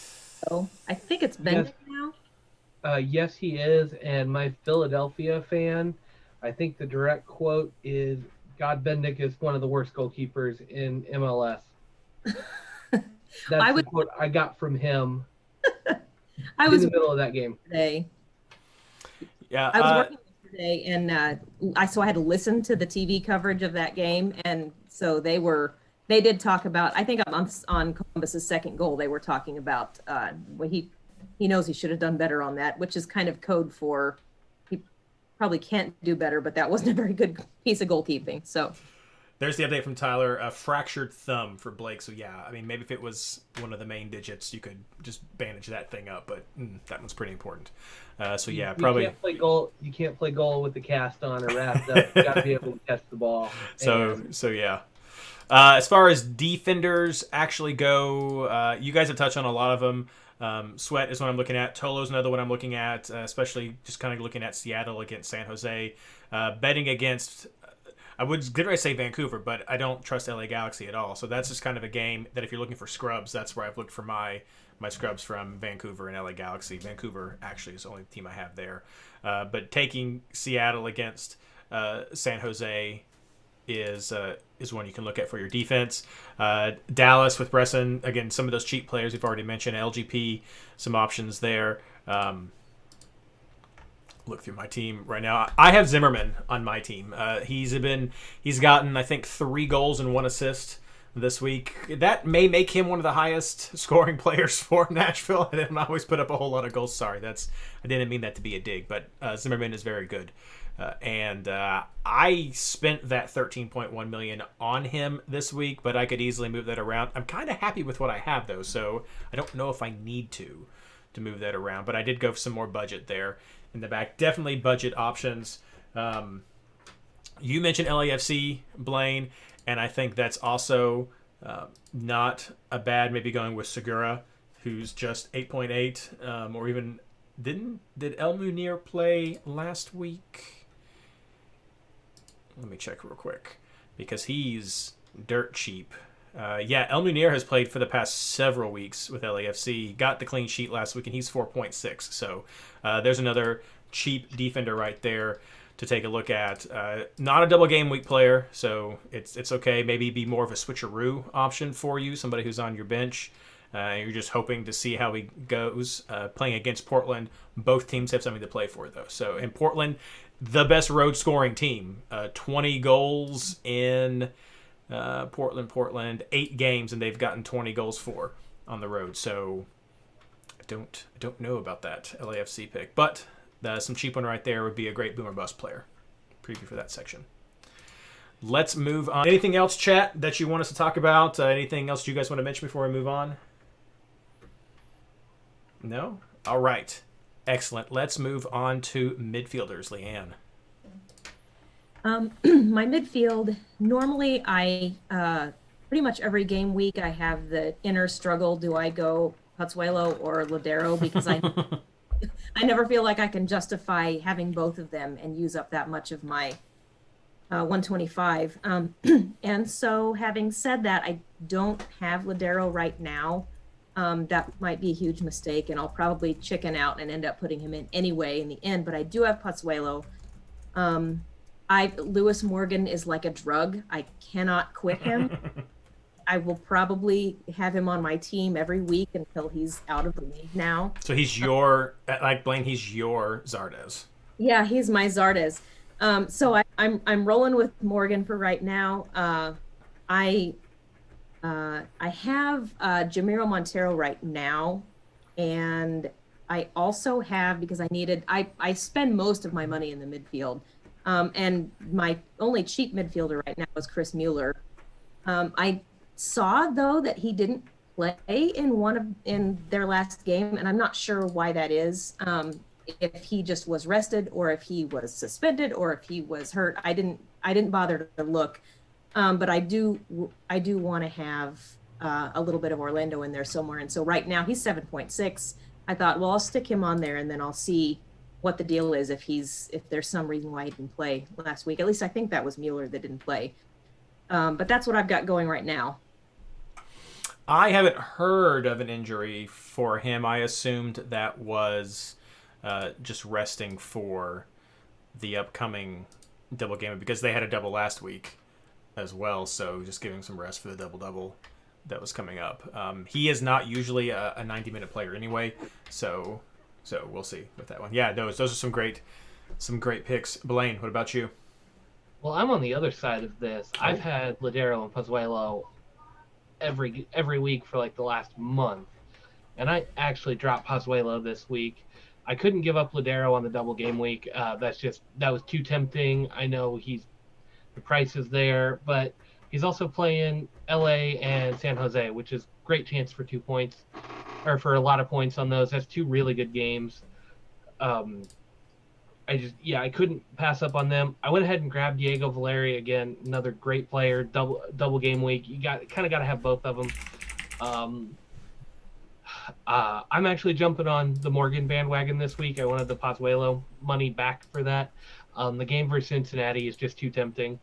I think it's Bendick now. Yes, he is. And my Philadelphia fan, I think the direct quote is God Bendick is one of the worst goalkeepers in MLS. I That's the was quote I got from him I in was the middle of that game. today. Yeah, I was working yesterday, and I had to listen to the TV coverage of that game, and so they did talk about. I think on Columbus's second goal, they were talking about when he knows he should have done better on that, which is kind of code for he probably can't do better, but that wasn't a very good piece of goalkeeping. So there's the update from Tyler. A fractured thumb for Blake. So yeah, I mean, maybe if it was one of the main digits, you could just bandage that thing up. But that one's pretty important. So yeah, probably. You can't play goal with the cast on or wrapped up. You got to be able to catch the ball. So yeah. As far as defenders actually go, you guys have touched on a lot of them. Sweat is what I'm looking at. Tolo's another one I'm looking at, especially just kind of looking at Seattle against San Jose. Betting against, I would get ready to say Vancouver, but I don't trust LA Galaxy at all. So that's just kind of a game that if you're looking for scrubs, that's where I've looked for my scrubs from Vancouver and LA Galaxy. Vancouver actually is the only team I have there. But taking Seattle against San Jose is one you can look at for your defense. Dallas with Bresson, again, some of those cheap players we've already mentioned. LGP, some options there. Look through my team right now. I have Zimmerman on my team. He's gotten, I think, 3 goals and 1 assist this week. That may make him one of the highest scoring players for Nashville. I didn't always put up a whole lot of goals. Sorry, I didn't mean that to be a dig, but Zimmerman is very good. And I spent that $13.1 million on him this week, but I could easily move that around. I'm kind of happy with what I have, though, so I don't know if I need to move that around. But I did go for some more budget there in the back. Definitely budget options. You mentioned LAFC, Blaine, and I think that's also not a bad maybe going with Segura, who's just 8.8, or even did El Munir play last week? Let me check real quick because he's dirt cheap. Yeah, El Munir has played for the past several weeks with LAFC. Got the clean sheet last week, and he's 4.6. So there's another cheap defender right there to take a look at. Not a double game week player, so it's okay. Maybe be more of a switcheroo option for you, somebody who's on your bench. You're just hoping to see how he goes playing against Portland. Both teams have something to play for, though. So in Portland, the best road scoring team, 20 goals in Portland, 8 games, and they've gotten 20 goals for on the road. So I don't know about that LAFC pick, but some cheap one right there would be a great boomer bust player. Preview for that section. Let's move on. Anything else, chat, that you want us to talk about? Anything else you guys want to mention before we move on? No? All right. Excellent. Let's move on to midfielders, Leanne. My midfield, normally I pretty much every game week I have the inner struggle. Do I go Pozzuelo or Ladero? Because I never feel like I can justify having both of them and use up that much of my 125. And so having said that, I don't have Ladero right now. That might be a huge mistake, and I'll probably chicken out and end up putting him in anyway in the end. But I do have Pozzuelo. Lewis Morgan is like a drug. I cannot quit him. I will probably have him on my team every week until he's out of the league now. So he's your, like Blaine, he's your Zardes. Yeah, he's my Zardes. So I'm rolling with Morgan for right now. I have Jamiro Montero right now, and I also have, because I spend most of my money in the midfield, and my only cheap midfielder right now is Chris Mueller. I saw, though, that he didn't play in their last game, and I'm not sure why that is. If he just was rested, or if he was suspended, or if he was hurt. I didn't bother to look. But I do want to have a little bit of Orlando in there somewhere. And so right now he's 7.6. I thought, well, I'll stick him on there, and then I'll see what the deal is if there's some reason why he didn't play last week. At least I think that was Mueller that didn't play. But that's what I've got going right now. I haven't heard of an injury for him. I assumed that was just resting for the upcoming double game because they had a double last week. as well, so just giving some rest for the double-double that was coming up. He is not usually a 90-minute player anyway, so we'll see with that one. Yeah, those are some great picks. Blaine, what about you? Well, I'm on the other side of this. I've had Ladero and Pozuelo every week for like the last month, and I actually dropped Pozuelo this week. I couldn't give up Ladero on the double game week. That was too tempting. I know the price is there, but he's also playing LA and San Jose, which is great chance for 2 points, or for a lot of points on those. That's two really good games. I couldn't pass up on them. I went ahead and grabbed Diego Valeri again, another great player, double game week. You got to have both of them. I'm actually jumping on the Morgan bandwagon this week. I wanted the Pozuelo money back for that. The game versus Cincinnati is just too tempting.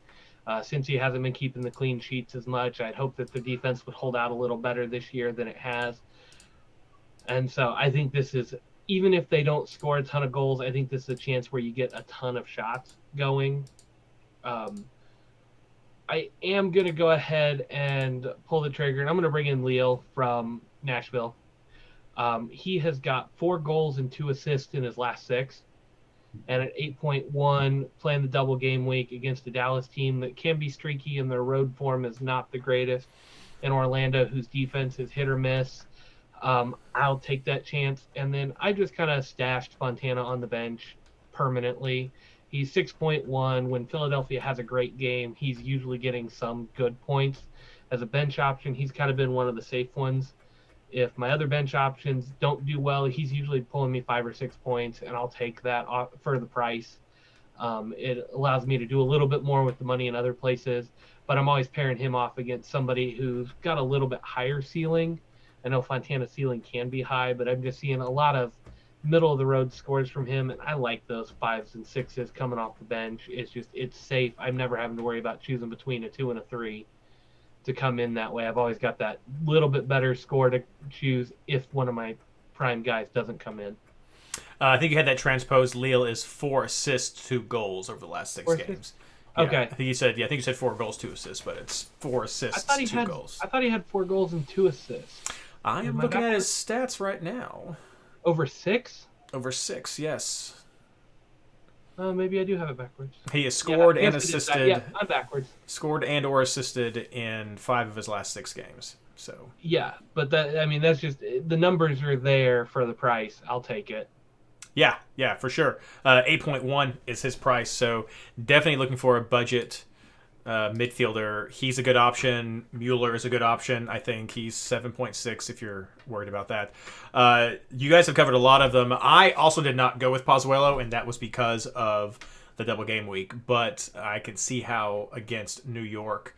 Since he hasn't been keeping the clean sheets as much, I'd hope that the defense would hold out a little better this year than it has. And so I think this is, even if they don't score a ton of goals, I think this is a chance where you get a ton of shots going. I am going to go ahead and pull the trigger, and I'm going to bring in Leo from Nashville. He has got 4 goals and 2 assists in his last 6. And at 8.1, playing the double game week against a Dallas team that can be streaky and their road form is not the greatest. In Orlando, whose defense is hit or miss. I'll take that chance. And then I just kind of stashed Fontana on the bench permanently. He's 6.1. When Philadelphia has a great game, he's usually getting some good points. As a bench option, he's kind of been one of the safe ones. If my other bench options don't do well, he's usually pulling me 5 or 6 points, and I'll take that for the price. It allows me to do a little bit more with the money in other places, but I'm always pairing him off against somebody who's got a little bit higher ceiling. I know Fontana's ceiling can be high, but I'm just seeing a lot of middle-of-the-road scores from him, and I like those 5s and 6s coming off the bench. It's safe. I'm never having to worry about choosing between a 2 and a 3 to come in that way. I've always got that little bit better score to choose if one of my prime guys doesn't come in. I think you had that transposed. Lille is 4 assists, 2 goals over the last 6 games. Yeah, okay. I think you said 4 goals, 2 assists, but it's 4 assists, 2 goals. I thought he had 4 goals and 2 assists. I am looking at his stats right now. Over 6? Over 6, yes. Maybe I do have it backwards. He has scored and assisted. Yeah, I'm backwards. Scored and or assisted in 5 of his last 6 games. So yeah, but that's just, the numbers are there for the price. I'll take it. Yeah, for sure. 8.1 is his price, so definitely looking for a budget midfielder. He's a good option. Mueller is a good option. I think he's 7.6 if you're worried about that. You guys have covered a lot of them. I also did not go with Pozuelo, and that was because of the double game week. But I can see how against New York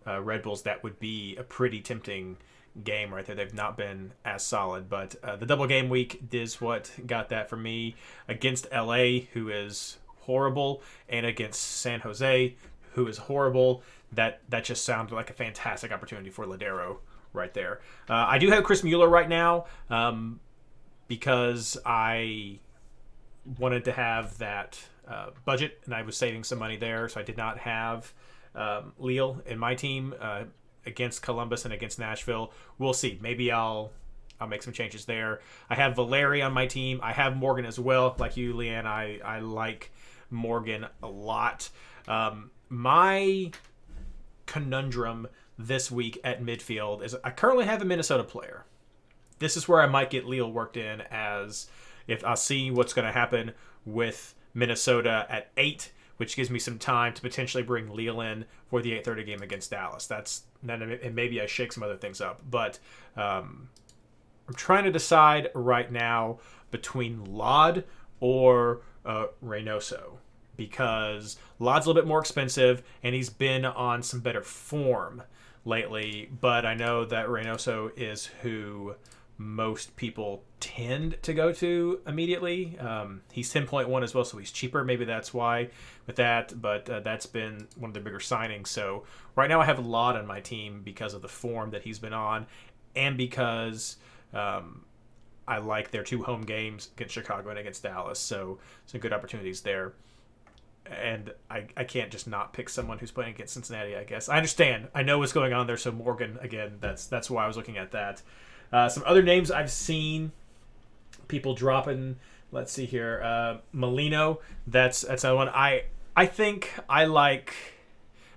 Red Bulls that would be a pretty tempting game right there. They've not been as solid, but the double game week is what got that for me against LA, who is horrible, and against San Jose, who is horrible. That just sounded like a fantastic opportunity for Ladero right there. I do have Chris Mueller right now because I wanted to have that budget, and I was saving some money there, so I did not have Lille in my team against Columbus and against Nashville. We'll see. Maybe I'll make some changes there. I have Valeri on my team. I have Morgan as well. Like you, Leanne, I like Morgan a lot. My conundrum this week at midfield is I currently have a Minnesota player. This is where I might get Lille worked in, as if I'll see what's going to happen with Minnesota at 8, which gives me some time to potentially bring Lille in for the 8:30 game against Dallas. And maybe I shake some other things up. But I'm trying to decide right now between Lod or Reynoso, because Lod's a little bit more expensive, and he's been on some better form lately. But I know that Reynoso is who most people tend to go to immediately. He's 10.1 as well, so he's cheaper. Maybe that's why with that, but that's been one of the bigger signings. So right now I have Lod on my team because of the form that he's been on, and because I like their 2 home games against Chicago and against Dallas. So some good opportunities there. and I can't just not pick someone who's playing against Cincinnati, I guess. I understand. I know what's going on there, so Morgan, again, that's why I was looking at that. Some other names I've seen people dropping, let's see here, Molino, that's another one. I think I like...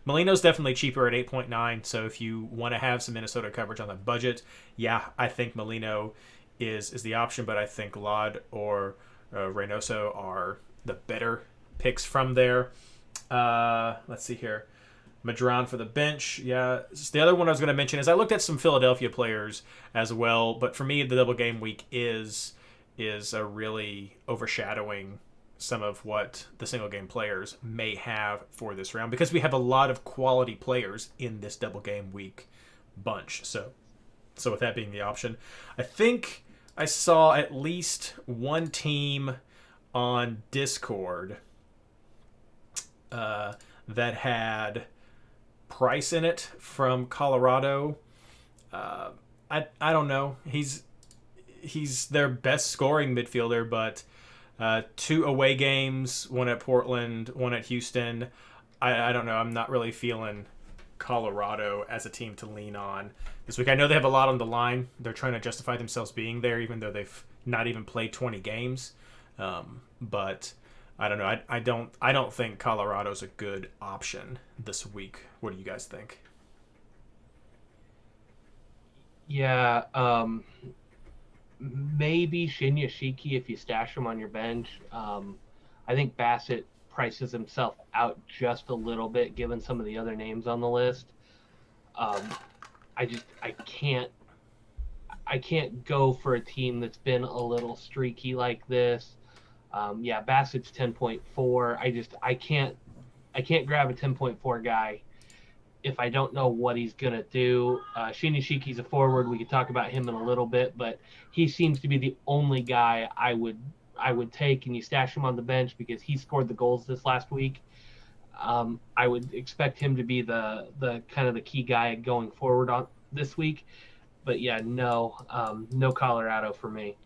Molino's definitely cheaper at 8.9, so if you want to have some Minnesota coverage on the budget, yeah, I think Molino is the option, but I think Lod or Reynoso are the better picks from there. Let's see here. Madron for the bench. Yeah. The other one I was going to mention is I looked at some Philadelphia players as well, but for me, the double game week is really overshadowing some of what the single game players may have for this round, because we have a lot of quality players in this double game week bunch. So with that being the option, I think I saw at least one team on Discord that had Price in it from Colorado. I don't know. He's their best scoring midfielder, but 2 away games, one at Portland, one at Houston. I don't know. I'm not really feeling Colorado as a team to lean on this week. I know they have a lot on the line. They're trying to justify themselves being there, even though they've not even played 20 games. But I don't know. I don't think Colorado's a good option this week. What do you guys think? Yeah, maybe Shinya Shiki if you stash him on your bench. I think Bassett prices himself out just a little bit given some of the other names on the list. I can't go for a team that's been a little streaky like this. Yeah, Bassett's 10.4. I can't grab a 10.4 guy if I don't know what he's going to do. Shinyashiki's a forward. We could talk about him in a little bit, but he seems to be the only guy I would take, and you stash him on the bench because he scored the goals this last week. I would expect him to be the kind of the key guy going forward on this week. But yeah, no Colorado for me.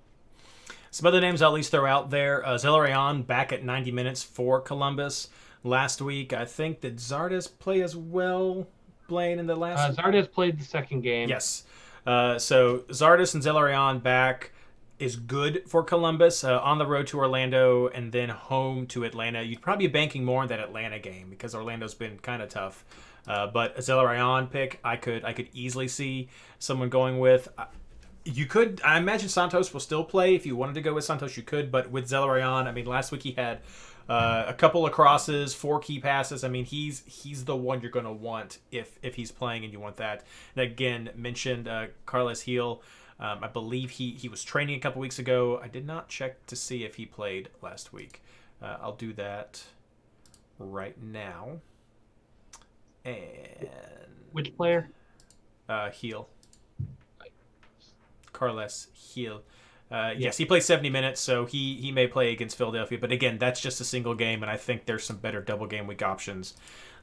Some other names I'll at least throw out there. Zelarayan back at 90 minutes for Columbus last week. I think did Zardes play as well, Blaine, in the last... Zardes played the second game. Yes. So Zardes and Zelarayan back is good for Columbus. On the road to Orlando and then home to Atlanta. You'd probably be banking more on that Atlanta game because Orlando's been kind of tough. But a Zelarayan pick, I could easily see someone going with... I imagine Santos will still play. If you wanted to go with Santos, you could. But with Zelarayan, I mean, last week he had a couple of crosses, 4 key passes. I mean, he's the one you're going to want if he's playing and you want that. And again, mentioned Carles Heel. I believe he was training a couple weeks ago. I did not check to see if he played last week. I'll do that right now. And which player? Heel. Carles Heel. Yes, he played 70 minutes, so he may play against Philadelphia. But again, that's just a single game, and I think there's some better double game week options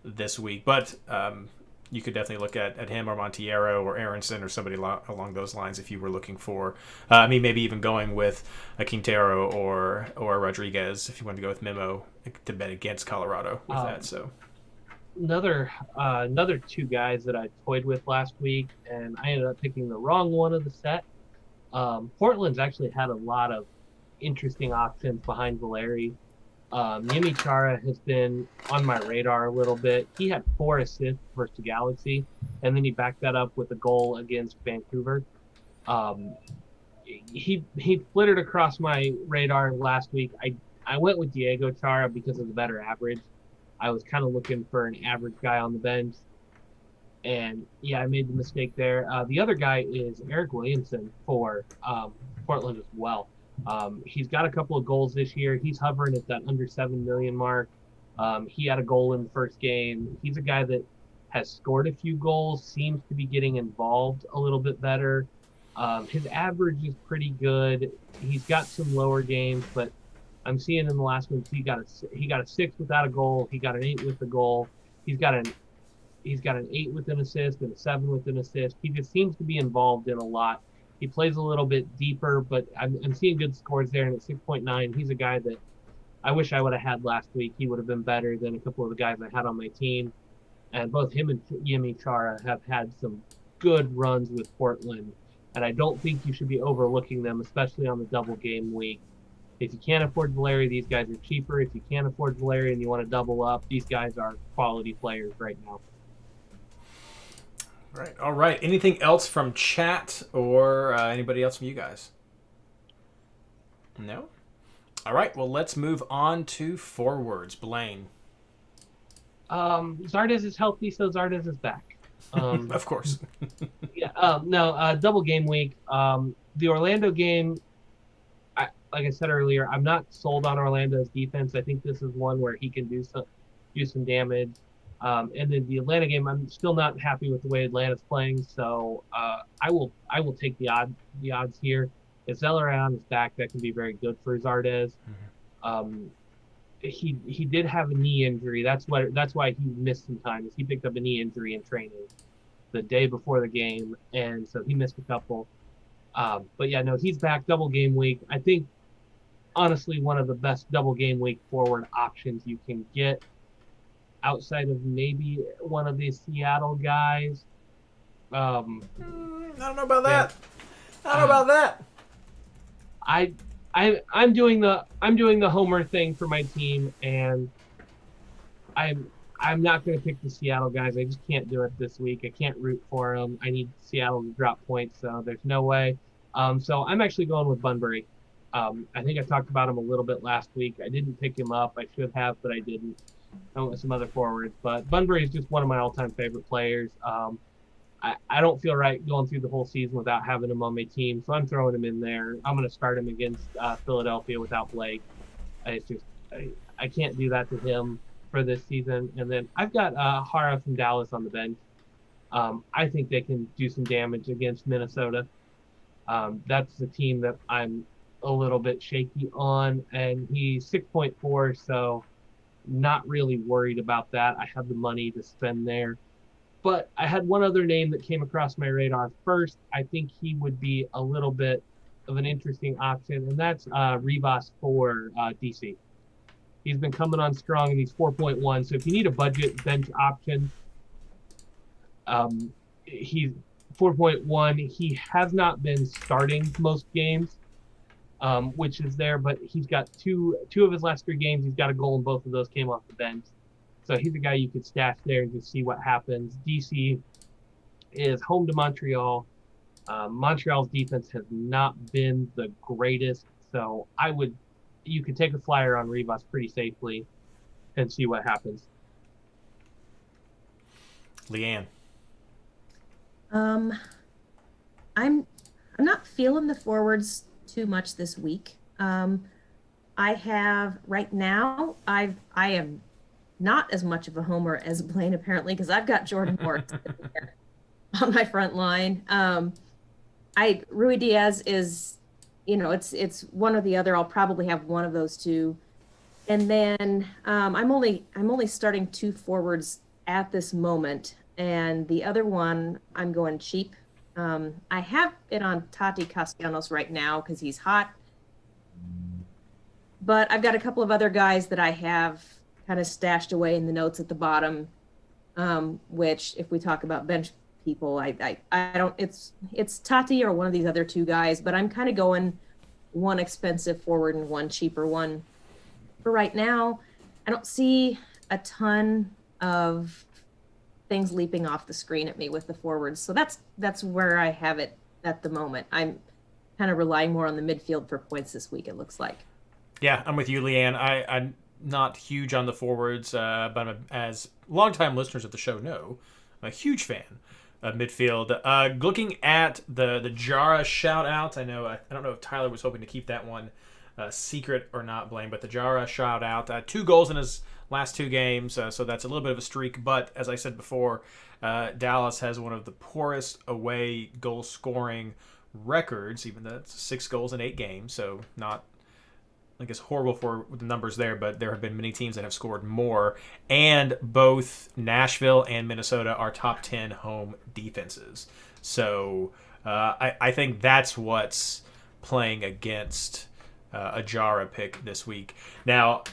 this week. But you could definitely look at him or Montiero or Aronson or somebody along those lines if you were looking for. Maybe even going with a Quintero or a Rodriguez if you wanted to go with Memo to bet against Colorado with that. So another 2 guys that I toyed with last week, and I ended up picking the wrong one of the set. Portland's actually had a lot of interesting options behind Valeri. Yemi Chara has been on my radar a little bit. He had 4 assists versus the Galaxy, and then he backed that up with a goal against Vancouver. He flittered across my radar last week. I went with Diego Chara because of the better average. I was kind of looking for an average guy on the bench. And, yeah, I made the mistake there. The other guy is Eric Williamson for Portland as well. He's got a couple of goals this year. He's hovering at that under 7 million mark. He had a goal in the first game. He's a guy that has scored a few goals, seems to be getting involved a little bit better. His average is pretty good. He's got some lower games, but I'm seeing in the last one he got a 6 without a goal. He got an 8 with a goal. He's got an 8 with an assist and a 7 with an assist. He just seems to be involved in a lot. He plays a little bit deeper, but I'm seeing good scores there. And at 6.9, he's a guy that I wish I would have had last week. He would have been better than a couple of the guys I had on my team. And both him and Yemi Chara have had some good runs with Portland. And I don't think you should be overlooking them, especially on the double game week. If you can't afford Valeri, these guys are cheaper. If you can't afford Valeri and you want to double up, these guys are quality players right now. Right. All right. Anything else from chat or anybody else from you guys? No? All right. Well, let's move on to forwards. Blaine. Zardes is healthy, so Zardes is back. Of course. Double game week. The Orlando game, like I said earlier, I'm not sold on Orlando's defense. I think this is one where he can do some damage. And then the Atlanta game, I'm still not happy with the way Atlanta's playing, so I will take the odds here. If Zelleran is back, that can be very good for Zardes. Mm-hmm. He did have a knee injury. That's why he missed some time. Is he picked up a knee injury in training the day before the game, and so he missed a couple. But yeah, no, he's back. Double game week. I think honestly one of the best double game week forward options you can get outside of maybe one of these Seattle guys. I don't know about that. I don't know about that. I'm doing the homer thing for my team, and I'm not going to pick the Seattle guys. I just can't do it this week. I can't root for them. I need Seattle to drop points, so there's no way. So I'm actually going with Bunbury. I think I talked about him a little bit last week. I didn't pick him up. I should have, but I didn't. I went with some other forwards, but Bunbury is just one of my all-time favorite players. I don't feel right going through the whole season without having him on my team, so I'm throwing him in there. I'm going to start him against Philadelphia without Blake. I can't do that to him for this season. And then I've got Hara from Dallas on the bench. I think they can do some damage against Minnesota. That's the team that I'm a little bit shaky on, and he's 6.4, so not really worried about that. I have the money to spend there. But I had one other name that came across my radar first. I think he would be a little bit of an interesting option, and that's Rivas for DC. He's been coming on strong, and he's 4.1. So if you need a budget bench option, he's 4.1. He has not been starting most games, which is there, but he's got two of his last 3 games. He's got a goal, and both of those came off the bench. So he's a guy you could stash there and just see what happens. DC is home to Montreal. Montreal's defense has not been the greatest, so you could take a flyer on Rivas pretty safely and see what happens. Leanne. I'm not feeling the forwards too much this week. I have right now. I am not as much of a homer as Blaine apparently, because I've got Jordan Morris on my front line. Rui Diaz is, it's one or the other. I'll probably have one of those two, and then I'm only starting 2 forwards at this moment, and the other one I'm going cheap. I have it on Tati Castellanos right now because he's hot, but I've got a couple of other guys that I have kind of stashed away in the notes at the bottom, which if we talk about bench people, I don't, it's Tati or one of these other 2 guys, but I'm kind of going one expensive forward and one cheaper one. For right now, I don't see a ton of things leaping off the screen at me with the forwards. So that's where I have it at the moment. I'm kind of relying more on the midfield for points this week, it looks like. Yeah, I'm with you, Leanne. I'm not huge on the forwards, but as longtime listeners of the show know, I'm a huge fan of midfield. Looking at the Jara shout out, I don't know if Tyler was hoping to keep that one secret or not, Blaine, but the Jara shout out, 2 goals in his last 2 games, so that's a little bit of a streak. But as I said before, Dallas has one of the poorest away goal scoring records, even though it's 6 goals in 8 games, so not, I guess, horrible for the numbers there, but there have been many teams that have scored more, and both Nashville and Minnesota are top 10 home defenses. So I think that's what's playing against a Jara pick this week. Now,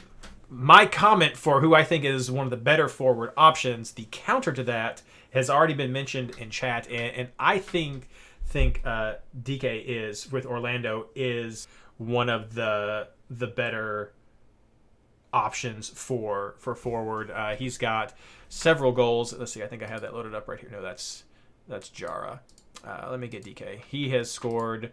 my comment for who I think is one of the better forward options, the counter to that, has already been mentioned in chat, and I think DK is with Orlando is one of the better options for forward. He's got several goals. Let's see. I think I have that loaded up right here. No, that's Jara. Let me get DK. He has scored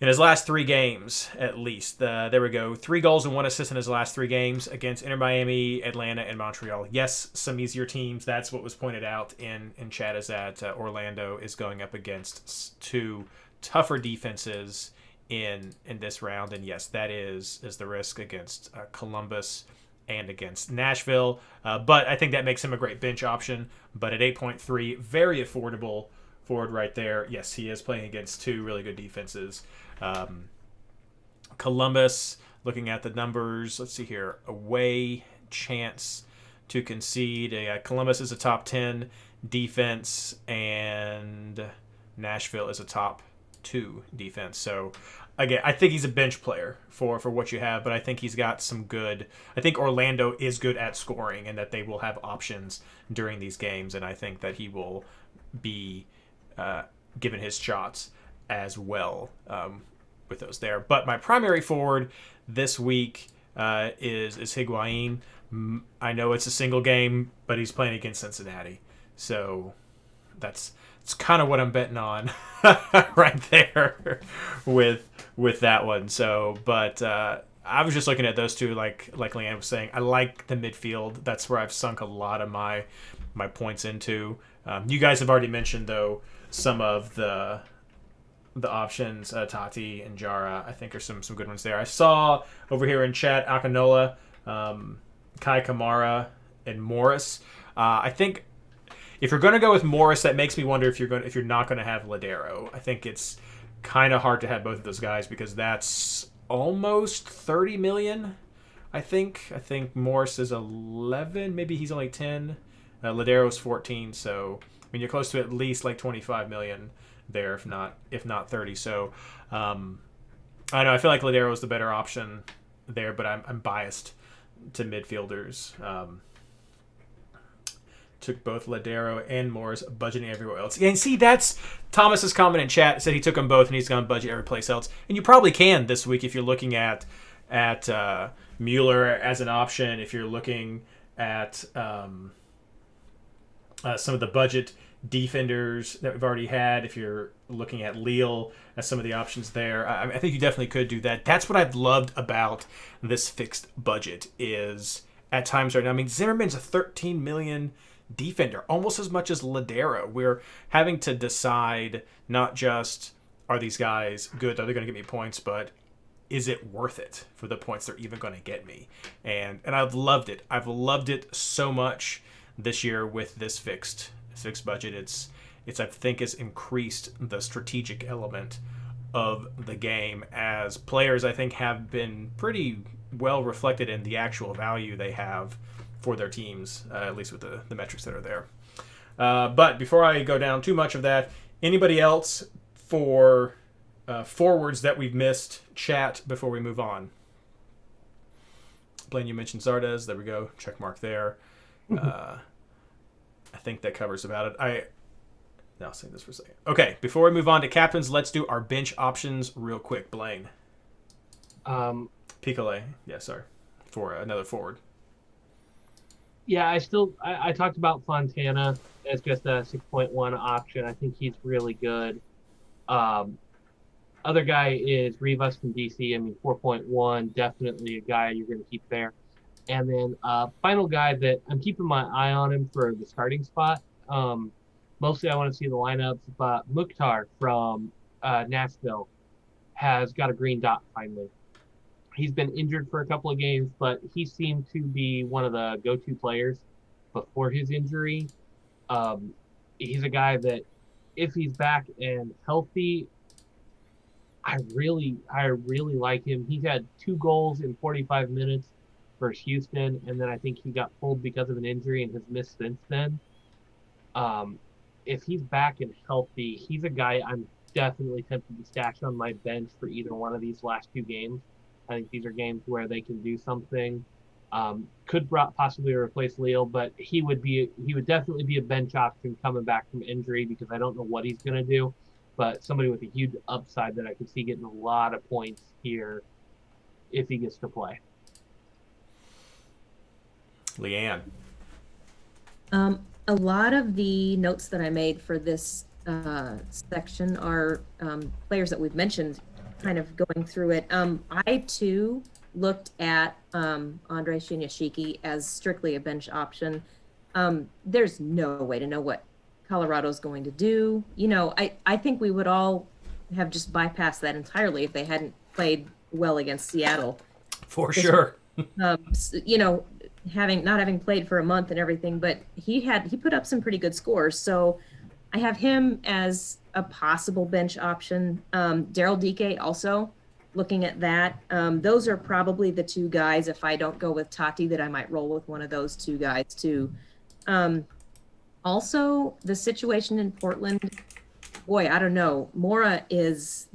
in his last 3 games, at least. There we go. 3 goals and 1 assist in his last 3 games against Inter Miami, Atlanta, and Montreal. Yes, some easier teams. That's what was pointed out in chat, is that Orlando is going up against 2 tougher defenses in this round. And yes, that is the risk against Columbus and against Nashville. But I think that makes him a great bench option. But at 8.3, very affordable forward right there. Yes, he is playing against 2 really good defenses. Columbus, looking at the numbers, let's see here. Away chance to concede. Columbus is a top 10 defense, and Nashville is a top 2 defense. So, again, I think he's a bench player for what you have, but I think he's got some good. I think Orlando is good at scoring, and that they will have options during these games, and I think that he will be given his shots as well with those there. But my primary forward this week is Higuain. I know it's a single game, but he's playing against Cincinnati, so it's kind of what I'm betting on right there with that one. So, but I was just looking at those 2, like Leanne was saying. I like the midfield. That's where I've sunk a lot of my points into. You guys have already mentioned, though, some of the options. Tati and Jara, I think, are some good ones there. I saw over here in chat Akinola, Kai Kamara, and Morris. I think if you're going to go with Morris, that makes me wonder if you're not going to have Ladero. I think it's kind of hard to have both of those guys, because that's almost 30 million. I think Morris is 11. Maybe he's only 10. Ladero's 14. So I mean, you're close to at least like 25 million there, if not 30. So I know I feel like Ladero is the better option there, but I'm biased to midfielders. Took both Ladero and Morris, budgeting everywhere else. And see, that's Thomas's comment in chat. Said he took them both and he's going to budget every place else. And you probably can this week if you're looking at Mueller as an option. If you're looking at some of the budget defenders that we've already had, if you're looking at Lille as some of the options there, I think you definitely could do that. That's what I've loved about this fixed budget is at times right now. I mean, Zimmerman's a 13 million defender, almost as much as Ladero. We're having to decide not just are these guys good, are they going to get me points, but is it worth it for the points they're even going to get me? And I've loved it. I've loved it so much this year with this fixed budget. It's I think has increased the strategic element of the game, as players I think have been pretty well reflected in the actual value they have for their teams, at least with the metrics that are there. But before I go down too much of that, anybody else for forwards that we've missed, chat before we move on? Blaine, you mentioned Zardes. There we go. Check mark there. I think that covers about it. I'll say this for a second. Okay, before we move on to captains, let's do our bench options real quick. Blaine. Picolet. Yeah, sorry. For another forward. Yeah, I talked about Fontana as just a 6.1 option. I think he's really good. Other guy is Rivas from DC. I mean, 4.1, definitely a guy you're going to keep there. And then final guy that I'm keeping my eye on him for the starting spot. Mostly I want to see the lineups, but Mukhtar from Nashville has got a green dot finally. He's been injured for a couple of games, but he seemed to be one of the go-to players before his injury. He's a guy that, if he's back and healthy, I really like him. He had 2 goals in 45 minutes versus Houston, and then I think he got pulled because of an injury and has missed since then. If he's back and healthy, he's a guy I'm definitely tempted to stash on my bench for either one of these last two games. I think these are games where they can do something. Could possibly replace Leo, but he would definitely be a bench option coming back from injury because I don't know what he's going to do. But somebody with a huge upside that I could see getting a lot of points here if he gets to play. Leanne. A lot of the notes that I made for this section are players that we've mentioned, kind of going through it. I too looked at Andrei Shinyashiki as strictly a bench option. There's no way to know what Colorado's going to do. You know, I think we would all have just bypassed that entirely if they hadn't played well against Seattle. For sure. You know, not having played for a month and everything, but he put up some pretty good scores. So I have him as a possible bench option. Daryl Dike also, looking at that. Those are probably the two guys, if I don't go with Tati, that I might roll with one of those two guys too. Also, the situation in Portland, boy, I don't know. Mora is,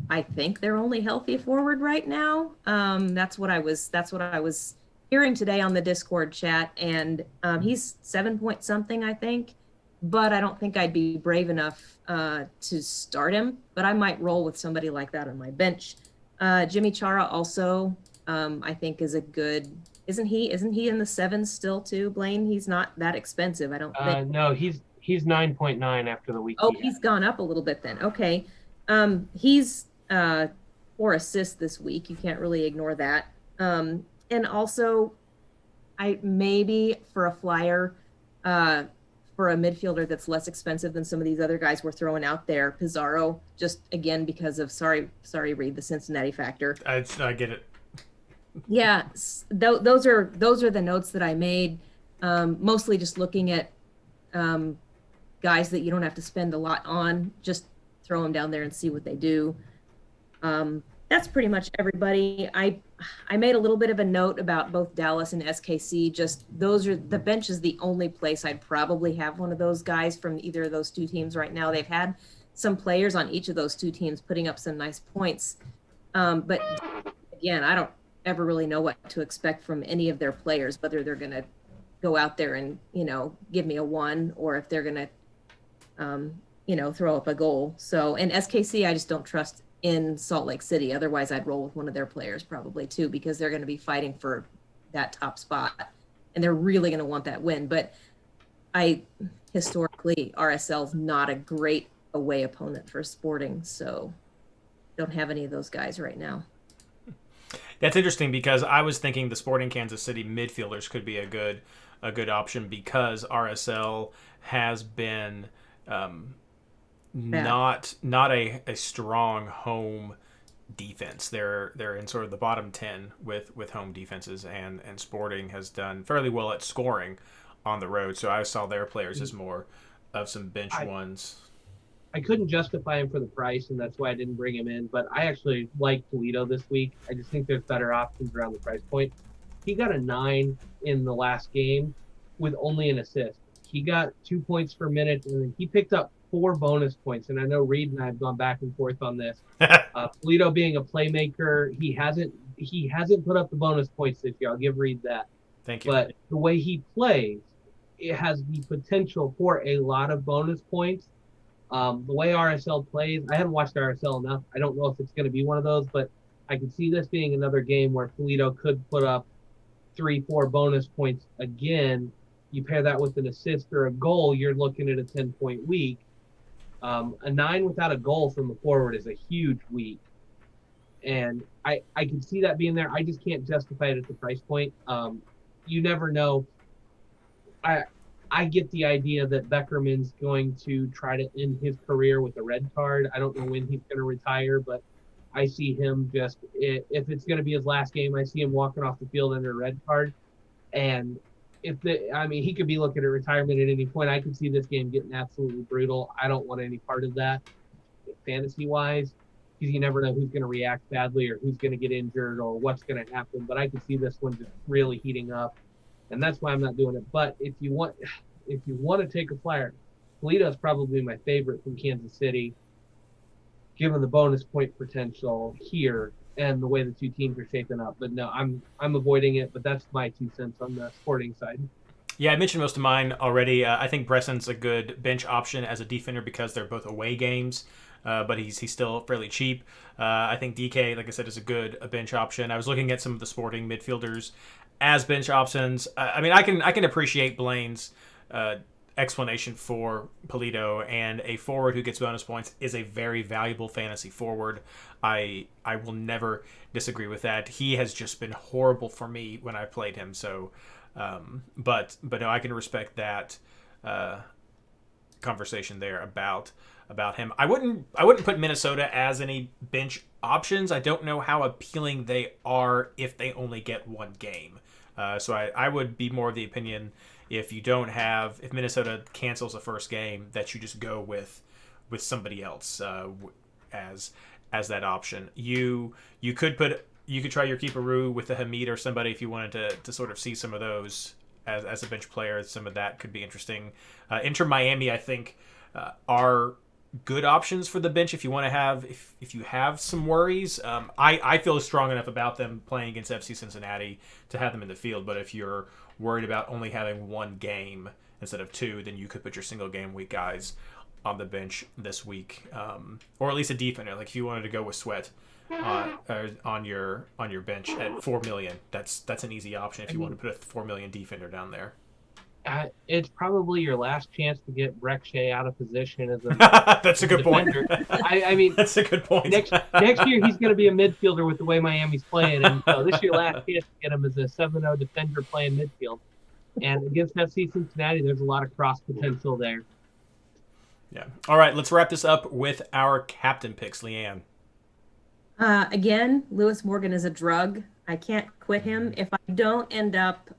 I think, their only healthy forward right now. That's what I was hearing today on the Discord chat, and he's 7 point something, I think. But I don't think I'd be brave enough to start him. But I might roll with somebody like that on my bench. Jimmy Chara also, I think, is a good. Isn't he in the sevens still too, Blaine? He's not that expensive, I don't think. No, he's 9.9 after the week. Oh, he's gone up a little bit then. Okay, he's 4 assists this week. You can't really ignore that. And also, I maybe for a flyer. For a midfielder that's less expensive than some of these other guys we're throwing out there, Pizarro, just again because of sorry, Reed, the Cincinnati factor. I get it. Yeah, those are the notes that I made. Mostly just looking at guys that you don't have to spend a lot on. Just throw them down there and see what they do. That's pretty much everybody. I made a little bit of a note about both Dallas and SKC. Just the bench is the only place I'd probably have one of those guys from either of those two teams right now. They've had some players on each of those two teams putting up some nice points. But again, I don't ever really know what to expect from any of their players, whether they're going to go out there and, give me a 1 or if they're going to, throw up a goal. So, and SKC, I just don't trust in Salt Lake City. Otherwise, I'd roll with one of their players probably too, because they're going to be fighting for that top spot and they're really going to want that win. But historically, RSL's not a great away opponent for Sporting, so don't have any of those guys right now. That's interesting because I was thinking the Sporting Kansas City midfielders could be a good option because RSL has been not a strong home defense. They're in sort of the bottom 10 with home defenses, and Sporting has done fairly well at scoring on the road. So I saw their players as more of some bench ones. I couldn't justify him for the price, and that's why I didn't bring him in. But I actually like Toledo this week. I just think there's better options around the price point. He got a 9 in the last game with only an assist. He got 2 points per minute, and then he picked up 4 bonus points. And I know Reed and I have gone back and forth on this. Toledo being a playmaker, he hasn't put up the bonus points this year. I'll give Reed that. Thank you. But the way he plays, it has the potential for a lot of bonus points. The way RSL plays, I haven't watched RSL enough. I don't know if it's going to be one of those, but I can see this being another game where Toledo could put up 3-4 bonus points again. You pair that with an assist or a goal, you're looking at a 10-point week. A 9 without a goal from the forward is a huge week. And I can see that being there. I just can't justify it at the price point. You never know. I get the idea that Beckerman's going to try to end his career with a red card. I don't know when he's going to retire, but I see him just, if it's going to be his last game, I see him walking off the field under a red card. And he could be looking at retirement at any point. I could see this game getting absolutely brutal. I don't want any part of that fantasy-wise, because you never know who's going to react badly or who's going to get injured or what's going to happen. But I could see this one just really heating up. And that's why I'm not doing it. But if you want to take a flyer, Toledo is probably my favorite from Kansas City. given the bonus point potential here and the way the two teams are shaping up. But no, I'm avoiding it. But that's my 2 cents on the Sporting side. Yeah, I mentioned most of mine already. I think Bresson's a good bench option as a defender because they're both away games, but he's still fairly cheap. I think DK, like I said, is a bench option. I was looking at some of the Sporting midfielders as bench options. I mean, I can appreciate Blaine's explanation for Polito, and a forward who gets bonus points is a very valuable fantasy forward. I will never disagree with that. He has just been horrible for me when I played him. So. But no, I can respect that conversation there about him. I wouldn't put Minnesota as any bench options. I don't know how appealing they are if they only get one game. So I would be more of the opinion if Minnesota cancels the first game that you just go with somebody else as that option. You could try your Keeperoo with the Hamid or somebody if you wanted to sort of see some of those as a bench player. Some of that could be interesting. Inter Miami, I think, are good options for the bench if you want to have if you have some worries. I feel strong enough about them playing against FC Cincinnati to have them in the field. But if you're worried about only having one game instead of two, then you could put your single game week guys on the bench this week, or at least a defender. Like if you wanted to go with Sweat on your bench at 4 million, that's an easy option if you want to put a 4 million defender down there. It's probably your last chance to get Breck Shea out of position as a that's a good defender. point. I mean, that's a good point. Next year he's going to be a midfielder with the way Miami's playing, and so this year last chance to get him as a 7-0 defender playing midfield. And against FC Cincinnati, there's a lot of cross potential there. Yeah. All right, let's wrap this up with our captain picks, Leanne. Again, Lewis Morgan is a drug. I can't quit him. If I don't end up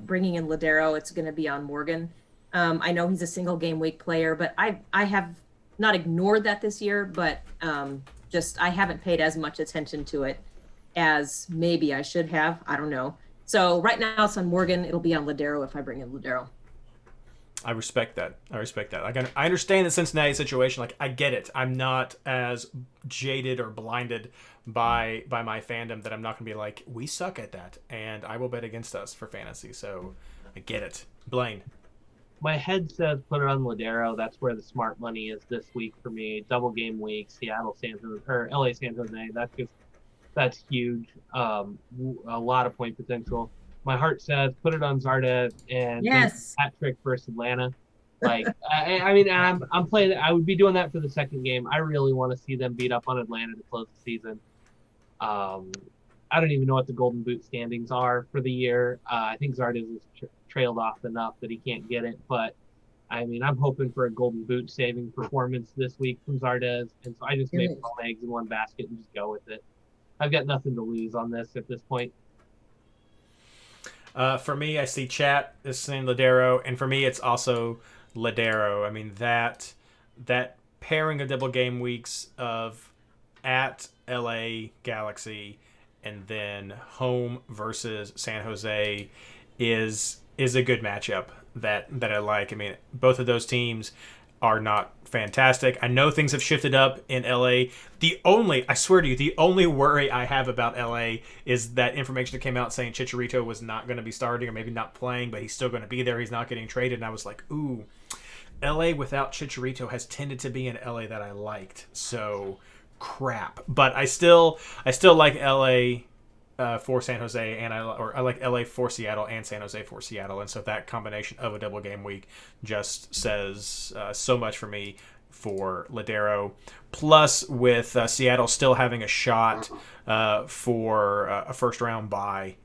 bringing in Ladero, it's going to be on Morgan. I know he's a single game week player, but I have not ignored that this year, but I haven't paid as much attention to it as maybe I should have. I don't know. So right now it's on Morgan. It'll be on Ladero if I bring in Ladero. I respect that. I understand the Cincinnati situation. Like, I get it. I'm not as jaded or blinded by my fandom that I'm not going to be like, we suck at that, and I will bet against us for fantasy. So I get it. Blaine. My head says put it on Ladero. That's where the smart money is this week for me. Double game week, Seattle, San Jose, or LA, San Jose. That's huge. A lot of point potential. My heart says put it on Zarda and yes, hat-trick versus Atlanta. Like, I mean, I'm playing. I would be doing that for the second game. I really want to see them beat up on Atlanta to close the season. I don't even know what the Golden Boot standings are for the year. I think Zardes is trailed off enough that he can't get it. But, I mean, I'm hoping for a Golden Boot saving performance this week from Zardes. And so I just make all my eggs in one basket and just go with it. I've got nothing to lose on this at this point. For me, I see chat is saying Ladero, and for me, it's also Ladero. I mean, that pairing of double game weeks of at LA Galaxy and then home versus San Jose is a good matchup that I like. I mean, both of those teams are not fantastic. I know things have shifted up in LA. I swear to you, the only worry I have about LA is that information that came out saying Chicharito was not going to be starting or maybe not playing, but he's still going to be there. He's not getting traded. And I was like, ooh, LA without Chicharito has tended to be an LA that I liked. So crap. But I still like LA for San Jose, and I like LA for Seattle and San Jose for Seattle, and so that combination of a double game week just says so much for me for Ladero. Plus, with Seattle still having a shot for a first round bye,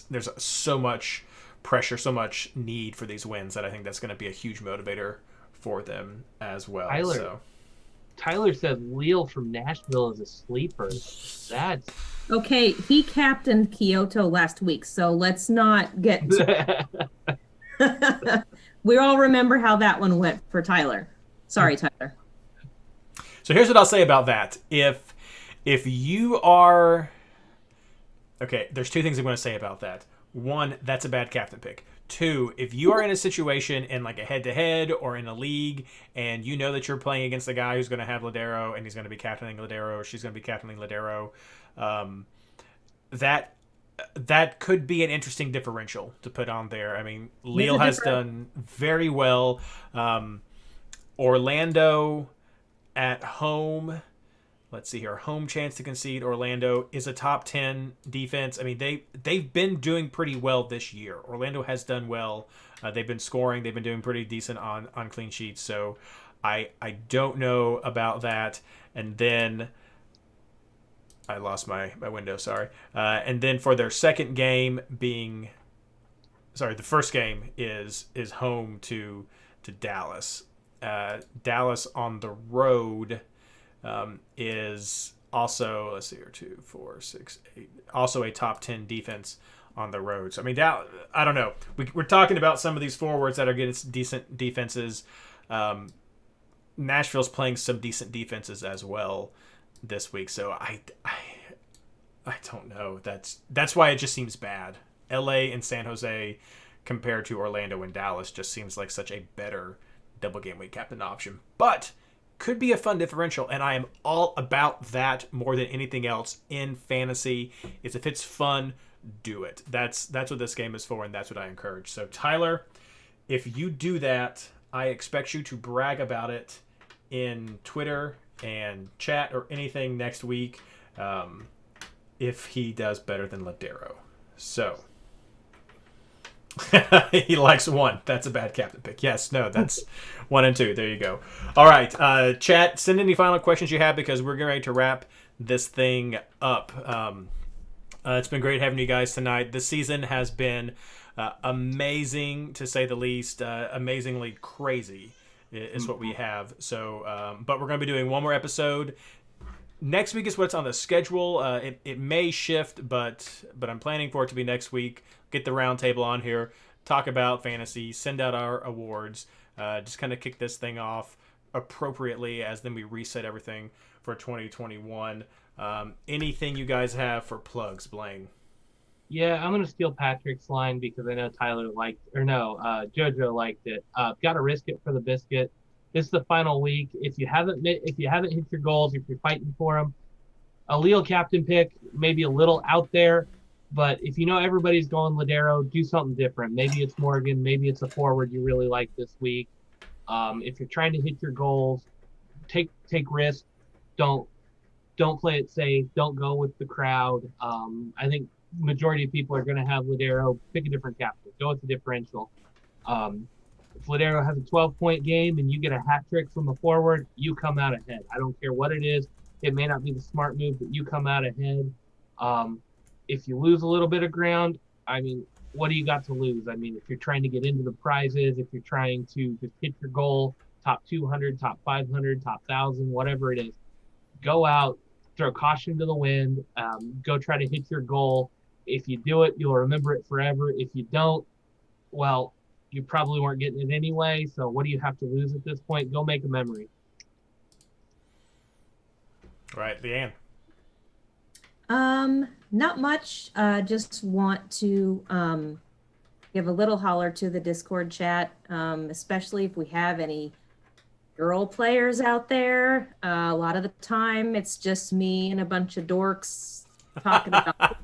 there's so much pressure, so much need for these wins that I think that's going to be a huge motivator for them as well. Tyler said Leal from Nashville is a sleeper. That's okay. He captained Kyoto last week, so let's not get. We all remember how that one went for Tyler. Sorry, Tyler. So here's what I'll say about that. If you are okay, there's two things I'm going to say about that. one, that's a bad captain pick. Two, if you are in a situation in like a head-to-head or in a league and you know that you're playing against a guy who's going to have Ladero and he's going to be captaining Ladero or she's going to be captaining Ladero, that could be an interesting differential to put on there. I mean, Lille has done very well. Orlando at home, let's see here, home chance to concede. Orlando is a top 10 defense. I mean, they've been doing pretty well this year. Orlando has done well. They've been scoring. They've been doing pretty decent on clean sheets. So I don't know about that. And then I lost my window, sorry. And then for their second game being, sorry, the first game is home to Dallas. Dallas on the road is also, let's see here, 2, 4, 6, 8, also a top 10 defense on the road. So, I mean, I don't know. We're talking about some of these forwards that are getting decent defenses. Nashville's playing some decent defenses as well this week. So I don't know. That's why it just seems bad. LA and San Jose compared to Orlando and Dallas just seems like such a better double game week captain option. But could be a fun differential, and I am all about that more than anything else in fantasy. Is if it's fun, do it. That's what this game is for, and that's what I encourage. So Tyler, if you do that, I expect you to brag about it in Twitter and chat or anything next week if he does better than Ladero. So he likes 1. That's a bad captain pick. Yes, no, that's 1 and 2. There you go. All right, chat, send any final questions you have because we're getting ready to wrap this thing up. It's been great having you guys tonight. This season has been amazing, to say the least. Amazingly crazy is what we have. So, but we're going to be doing one more episode. Next week is what's on the schedule. It may shift, but I'm planning for it to be next week. Get the round table on here, talk about fantasy, send out our awards, just kind of kick this thing off appropriately as then we reset everything for 2021. Anything you guys have for plugs, Blaine? Yeah, I'm gonna steal Patrick's line because I know Tyler JoJo liked it. Got to risk it for the biscuit. This is the final week. If you haven't hit your goals, if you're fighting for them, a Lille captain pick maybe a little out there, but if you know everybody's going Ladero, do something different. Maybe it's Morgan, maybe it's a forward you really like this week. If you're trying to hit your goals, take risks. Don't play it safe. Don't go with the crowd. I think majority of people are going to have Ladero. Pick a different captain. Go with the differential. If Ladero has a 12-point game and you get a hat trick from a forward, you come out ahead. I don't care what it is. It may not be the smart move, but you come out ahead. If you lose a little bit of ground, I mean, what do you got to lose? I mean, if you're trying to get into the prizes, if you're trying to just hit your goal, top 200, top 500, top 1,000, whatever it is, go out, throw caution to the wind, go try to hit your goal. If you do it, you'll remember it forever. If you don't, well, you probably weren't getting it anyway. So what do you have to lose at this point? Go make a memory. Right, Leanne. Not much. Just want to give a little holler to the Discord chat, especially if we have any girl players out there. A lot of the time, it's just me and a bunch of dorks talking about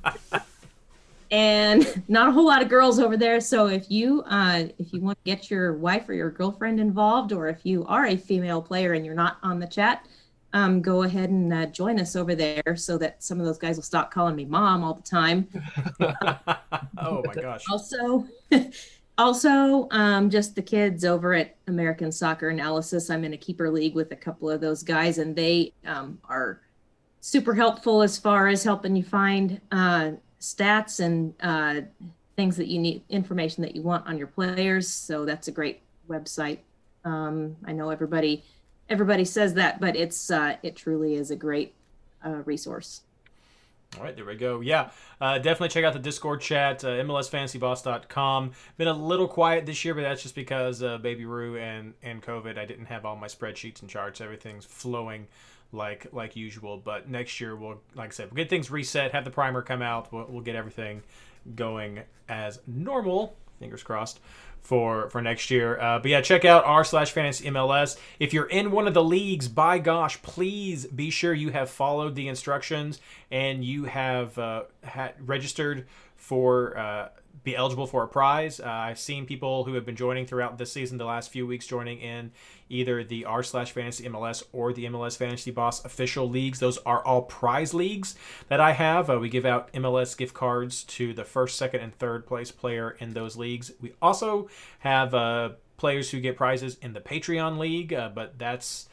and not a whole lot of girls over there. So if you want to get your wife or your girlfriend involved, or if you are a female player and you're not on the chat, go ahead and join us over there so that some of those guys will stop calling me mom all the time. Oh my gosh. Also, just the kids over at American Soccer Analysis. I'm in a keeper league with a couple of those guys, and they are super helpful as far as helping you find stats and things that you need, information that you want on your players. So that's a great website. I know everybody says that, but it truly is a great resource. All right, there we go. Yeah, definitely check out the Discord chat, MLSFantasyBoss.com. Been a little quiet this year, but that's just because Baby Roo and COVID. I didn't have all my spreadsheets and charts. Everything's flowing like usual. But next year we'll, like I said, we'll get things reset, have the primer come out, we'll get everything going as normal. Fingers crossed for next year. But yeah, check out r/fantasy MLS. If you're in one of the leagues, by gosh, please be sure you have followed the instructions and you have registered for be eligible for a prize. I've seen people who have been joining throughout this season, the last few weeks, joining in either the r/fantasy MLS or the MLS Fantasy Boss official leagues. Those are all prize leagues that I have. We give out MLS gift cards to the first, second, and third place player in those leagues. We also have players who get prizes in the Patreon league, but that's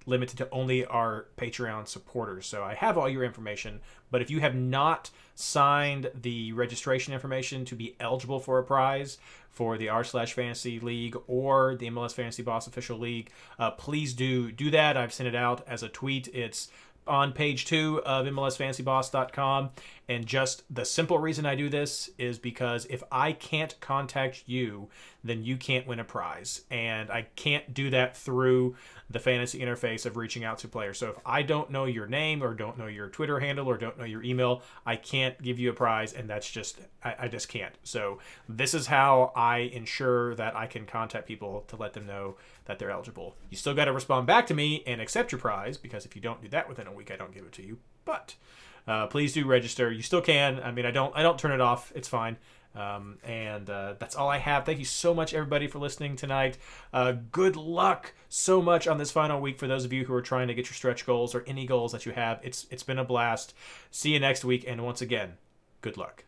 limited to only our Patreon supporters. So I have all your information, but if you have not signed the registration information to be eligible for a prize for the r/fantasy league or the MLS Fantasy Boss official league, please do that. I've sent it out as a tweet. It's on page 2 of MLSFantasyBoss.com. And just the simple reason I do this is because if I can't contact you, then you can't win a prize. And I can't do that through the fantasy interface of reaching out to players. So if I don't know your name or don't know your Twitter handle or don't know your email, I can't give you a prize, and that's just, I just can't. So this is how I ensure that I can contact people to let them know that they're eligible. You still got to respond back to me and accept your prize, because if you don't do that within a week, I don't give it to you. But please do register. You still can. I mean, I don't turn it off. It's fine. And that's all I have. Thank you so much, everybody, for listening tonight. Good luck so much on this final week for those of you who are trying to get your stretch goals or any goals that you have. It's been a blast. See you next week, and once again, good luck.